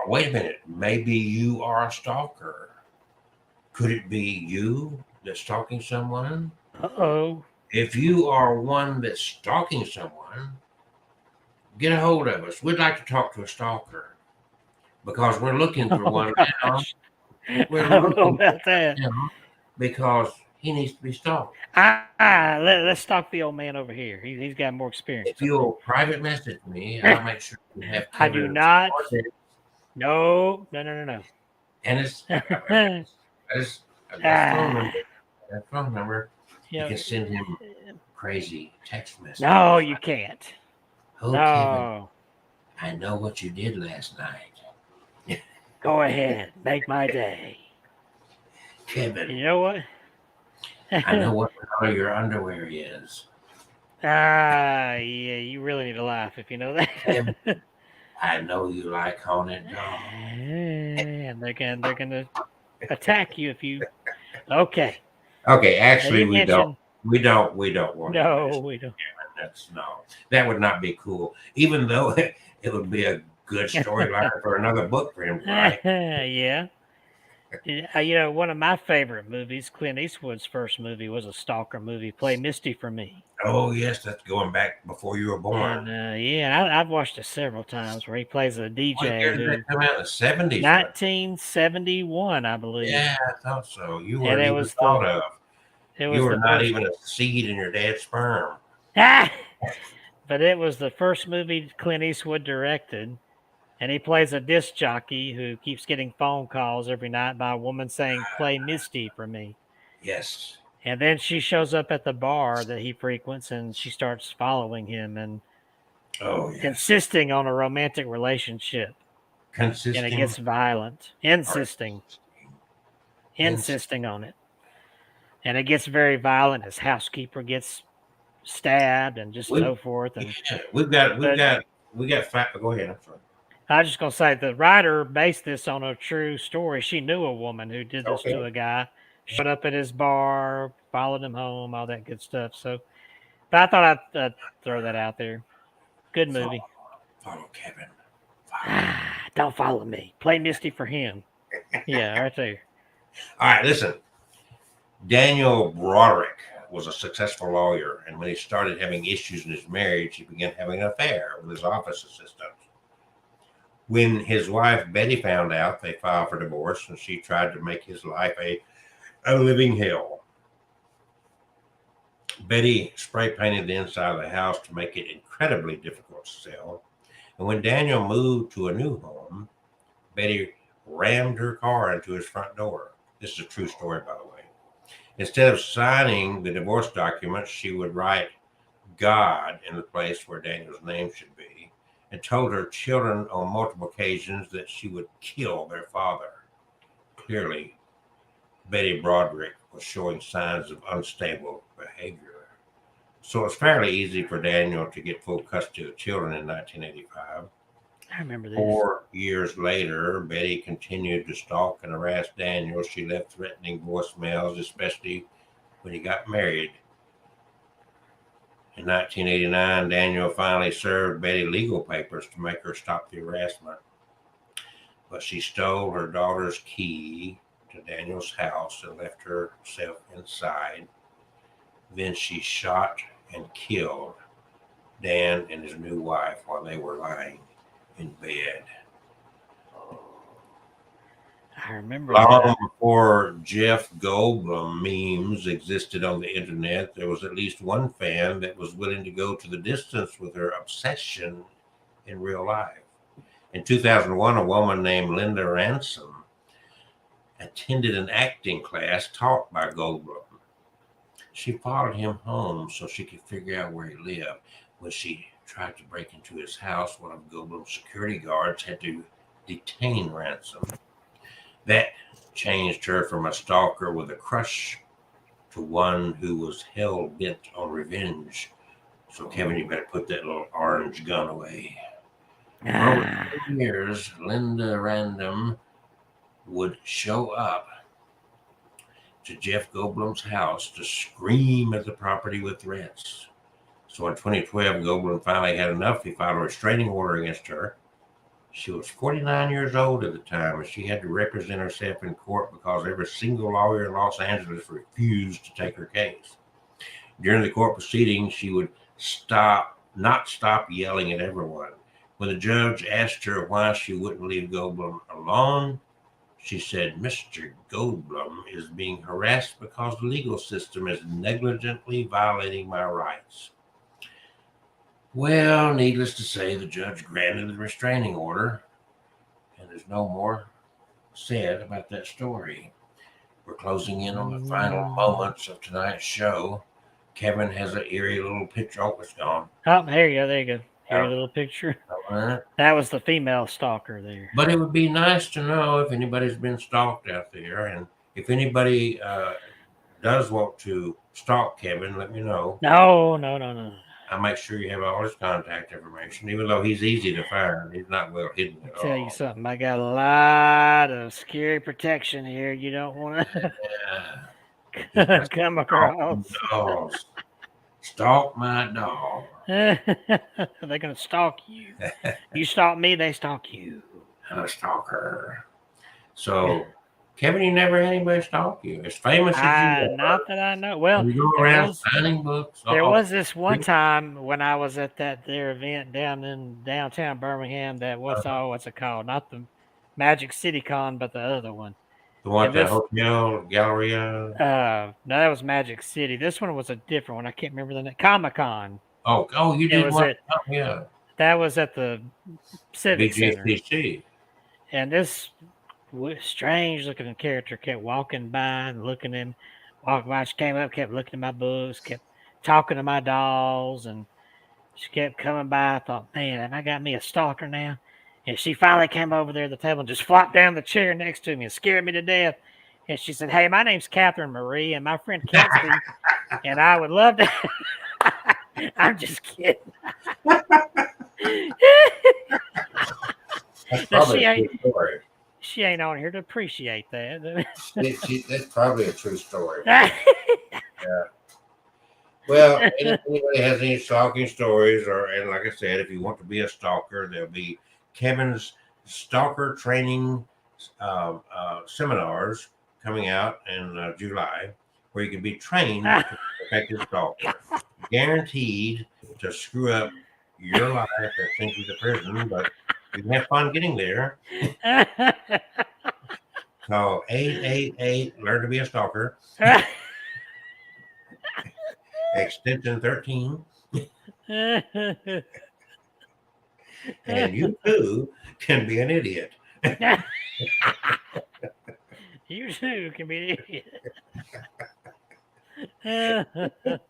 wait a minute, maybe you are a stalker. Could it be you that's stalking someone? Uh-oh. If you are one that's stalking someone, get a hold of us. We'd like to talk to a stalker because we're looking for one now. I don't know about that. Because he needs to be stalked. Let's stalk the old man over here. He's got more experience. If you'll private message me, I'll make sure you have I do not. No. And it's that phone number. You can send him crazy text messages. No, you can't. Oh, no. Kevin, I know what you did last night. Go ahead, make my day. Kevin. You know what? I know what color your underwear is. Yeah, you really need to laugh if you know that. Kevin, I know you like haunted dogs. And they're gonna attack you if you. Okay. Okay, actually, we don't. We don't want. No, we don't. That would not be cool. Even though it would be a good storyline for another book for him to write. Yeah. One of my favorite movies, Clint Eastwood's first movie, was a stalker movie, Play Misty for Me. Oh, yes, that's going back before you were born. And I've watched it several times where he plays a What DJ year did that come out? In the 70s? 1971, I believe. Yeah, I thought so. You And weren't it even was thought of. it You was were the not first, even a seed in your dad's sperm. but it was the first movie Clint Eastwood directed. And he plays a disc jockey who keeps getting phone calls every night by a woman saying, "Play Misty for me." Yes. And then she shows up at the bar that he frequents and she starts following him and Oh, yes. insisting on a romantic relationship. Consisting. And it gets violent. Insisting on it. And it gets very violent. His housekeeper gets stabbed and just so forth. And yeah, we got. Go ahead. I'm sorry. I was just gonna say the writer based this on a true story. She knew a woman who did this to a guy, showed up at his bar, followed him home, all that good stuff. So, but I thought I'd throw that out there. Good movie. Follow Kevin. Don't follow me. Play Misty for him. Yeah, right there. All right, listen. Daniel Broderick was a successful lawyer, and when he started having issues in his marriage, he began having an affair with his office assistant. When his wife Betty found out, they filed for divorce, and she tried to make his life a living hell. Betty spray painted the inside of the house to make it incredibly difficult to sell. And when Daniel moved to a new home, Betty rammed her car into his front door. This is a true story, by the way. Instead of signing the divorce documents, she would write God in the place where Daniel's name should be, and told her children on multiple occasions that she would kill their father. Clearly, Betty Broderick was showing signs of unstable behavior. So it's fairly easy for Daniel to get full custody of the children in 1985. I remember this. 4 years later, Betty continued to stalk and harass Daniel. She left threatening voicemails, especially when he got married. In 1989, Daniel finally served Betty legal papers to make her stop the harassment. But she stole her daughter's key to Daniel's house and left herself inside. Then she shot and killed Dan and his new wife while they were lying in bed. I remember Long before Jeff Goldblum memes existed on the internet, there was at least one fan that was willing to go to the distance with her obsession in real life. In 2001, a woman named Linda Ransom attended an acting class taught by Goldblum. She followed him home so she could figure out where he lived. When she tried to break into his house, one of Goldblum's security guards had to detain Ransom. That changed her from a stalker with a crush to one who was hell-bent on revenge. So, Kevin, you better put that little orange gun away. For over 2 years, Linda Random would show up to Jeff Goldblum's house to scream at the property with threats. So in 2012, Goldblum finally had enough. He filed a restraining order against her. She was 49 years old at the time, and she had to represent herself in court because every single lawyer in Los Angeles refused to take her case. During the court proceedings, she would not stop yelling at everyone. When the judge asked her why she wouldn't leave Goldblum alone, she said, "Mr. Goldblum is being harassed because the legal system is negligently violating my rights." Well, needless to say, the judge granted the restraining order, and there's no more said about that story. We're closing in on the final moments of tonight's show. Kevin has an eerie little picture. Oh, it's gone. Oh, there you go. Eerie little picture. That was the female stalker there. But it would be nice to know if anybody's been stalked out there, and if anybody does want to stalk Kevin, let me know. No. I'll make sure you have all his contact information, even though he's easy to find. He's not well hidden at all. I'll tell you something. I got a lot of scary protection here. You don't want to come across. Dogs. Stalk my dog. They're going to stalk you. You stalk me, they stalk you. I'm a stalker. So Kevin, you never had anybody stalk you. As famous as you are, Not that I know. Well, you go there around was signing books. there was this one time when I was at their event down in downtown Birmingham. That what's it called? Not the Magic City Con, but the other one. The one And at the this hotel, Galleria. no, that was Magic City. This one was a different one. I can't remember the name. Comic-Con. Oh, you It did was one. at Oh, yeah. that was at the Civic Center. BGCC. And this strange looking character kept walking by and looking in, walking by. She came up, kept looking at my books, kept talking to my dolls, and she kept coming by. I thought, man, have I got me a stalker now? And she finally came over there to the table and just flopped down the chair next to me and scared me to death. And she said, "Hey, my name's Catherine Marie, and my friend Kelsey, and I would love to." I'm just kidding. That's probably a true story. She ain't on here to appreciate that. That's probably a true story. Yeah. Well, anybody has any stalking stories, and like I said, if you want to be a stalker, there'll be Kevin's stalker training seminars coming out in July, where you can be trained to be an effective stalker. Guaranteed to screw up your life and send you to prison, but you can have fun getting there. Call 888 Learn to Be a Stalker. Extension 13. And you too can be an idiot. You too can be an idiot.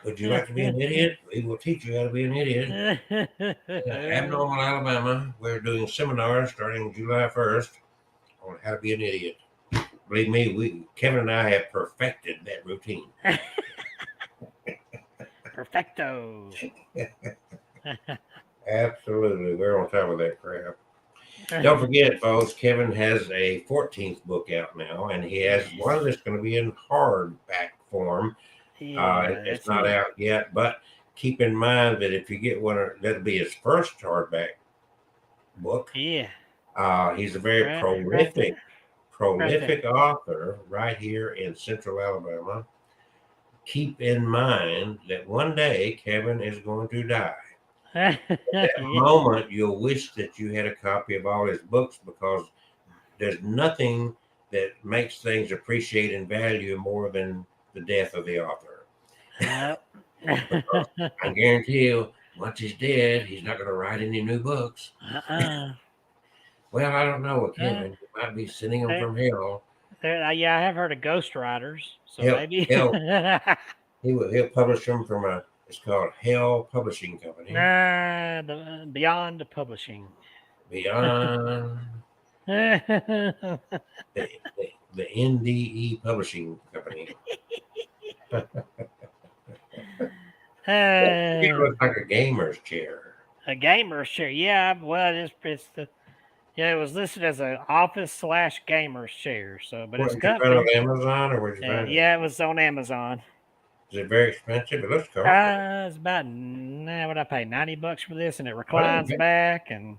Would you like to be an idiot? We will teach you how to be an idiot. Abnormal, Alabama. We're doing seminars starting July 1st on how to be an idiot. Believe me, Kevin and I have perfected that routine. Perfecto. Absolutely. We're on top of that crap. Don't forget, folks, Kevin has a 14th book out now, and he has one that's going to be in hardback form. It's not out yet, but keep in mind that if you get one, that'll be his first hardback book. Yeah. He's a very prolific author right here in Central Alabama. Keep in mind that one day Kevin is going to die. At that moment, you'll wish that you had a copy of all his books, because there's nothing that makes things appreciate and value more than the death of the author. I guarantee you, once he's dead, he's not going to write any new books. Well, I don't know with Kevin. He might be sending them from hell. Yeah, I have heard of ghostwriters, so maybe he'll publish them from it's called Hell Publishing Company. Beyond Publishing. Beyond the NDE Publishing Company. It looks like a gamer's chair. A gamer's chair, yeah. Well, it was listed as an office/gamer's chair. So, but it's comfy. Did you find it on Amazon, or where'd you find it? Yeah, it was on Amazon. Is it very expensive? It looks cool. It's about what I pay $90 for this, and it reclines back, and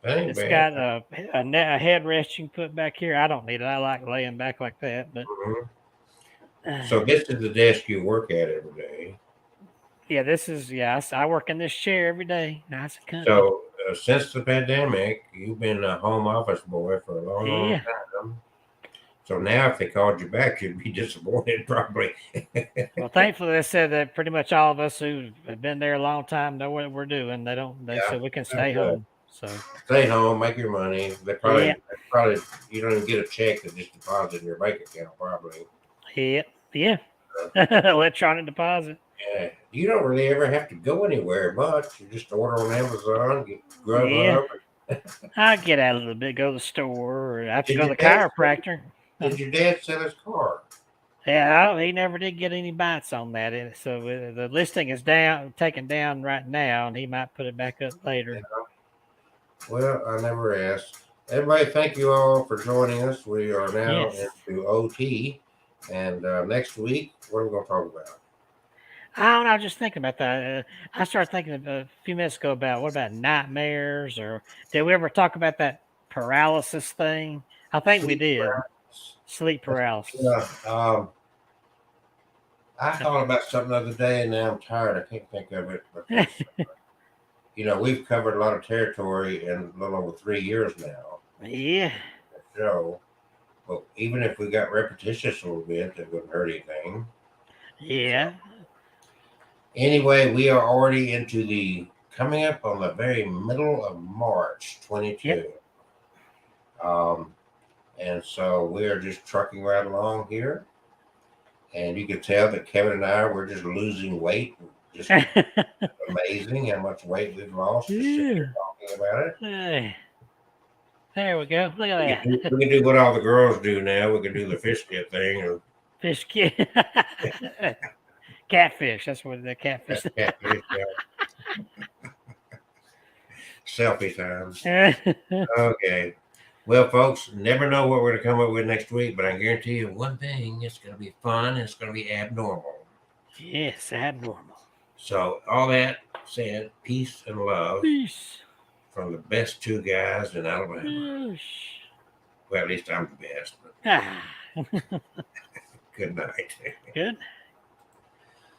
it's got a headrest you can put back here. I don't need it. I like laying back like that, but. So this is the desk you work at every day. Yeah, I work in this chair every day. Nice and comfy. So since the pandemic, you've been a home office boy for a long time. So now if they called you back, you'd be disappointed probably. Well, thankfully they said that pretty much all of us who have been there a long time know what we're doing. They said we can stay home. So stay home, make your money. They probably you don't even get a check that just deposit in your bank account probably. Yeah. Electronic deposit. Yeah. You don't really ever have to go anywhere much. You just order on Amazon, get Grubhub. I get out a little bit, go to the store, or I have to go to the chiropractor. Did your dad sell his car? Yeah, he never did get any bites on that. So the listing is taken down right now, and he might put it back up later. Yeah. Well, I never asked. Everybody, thank you all for joining us. We are now into OT. And next week, what are we going to talk about? I don't know. I was just thinking about that. I started thinking a few minutes ago about what about nightmares, or did we ever talk about that paralysis thing? I think we did. Sleep paralysis. Yeah. I thought about something the other day, and now I'm tired. I can't think of it. Because, we've covered a lot of territory in a little over 3 years now. Yeah. So, but even if we got repetitious a little bit, it wouldn't hurt anything. Yeah. Anyway, we are already coming up on the very middle of March 22. Yep. And so we are just trucking right along here. And you can tell that Kevin and I, we're just losing weight. Just amazing how much weight we've lost just sitting here talking about it. Hey. There we go. Look at that. We can do what all the girls do now. We can do the fish dip thing. Or Fish kid. Catfish. That's what the catfish. catfish, selfie time. Okay. Well, folks, never know what we're going to come up with next week, but I guarantee you one thing: it's going to be fun and it's going to be abnormal. Yes, abnormal. So, all that said, peace and love. Peace. From the best two guys in Alabama. Yes. Well, at least I'm the best. But good night. Good.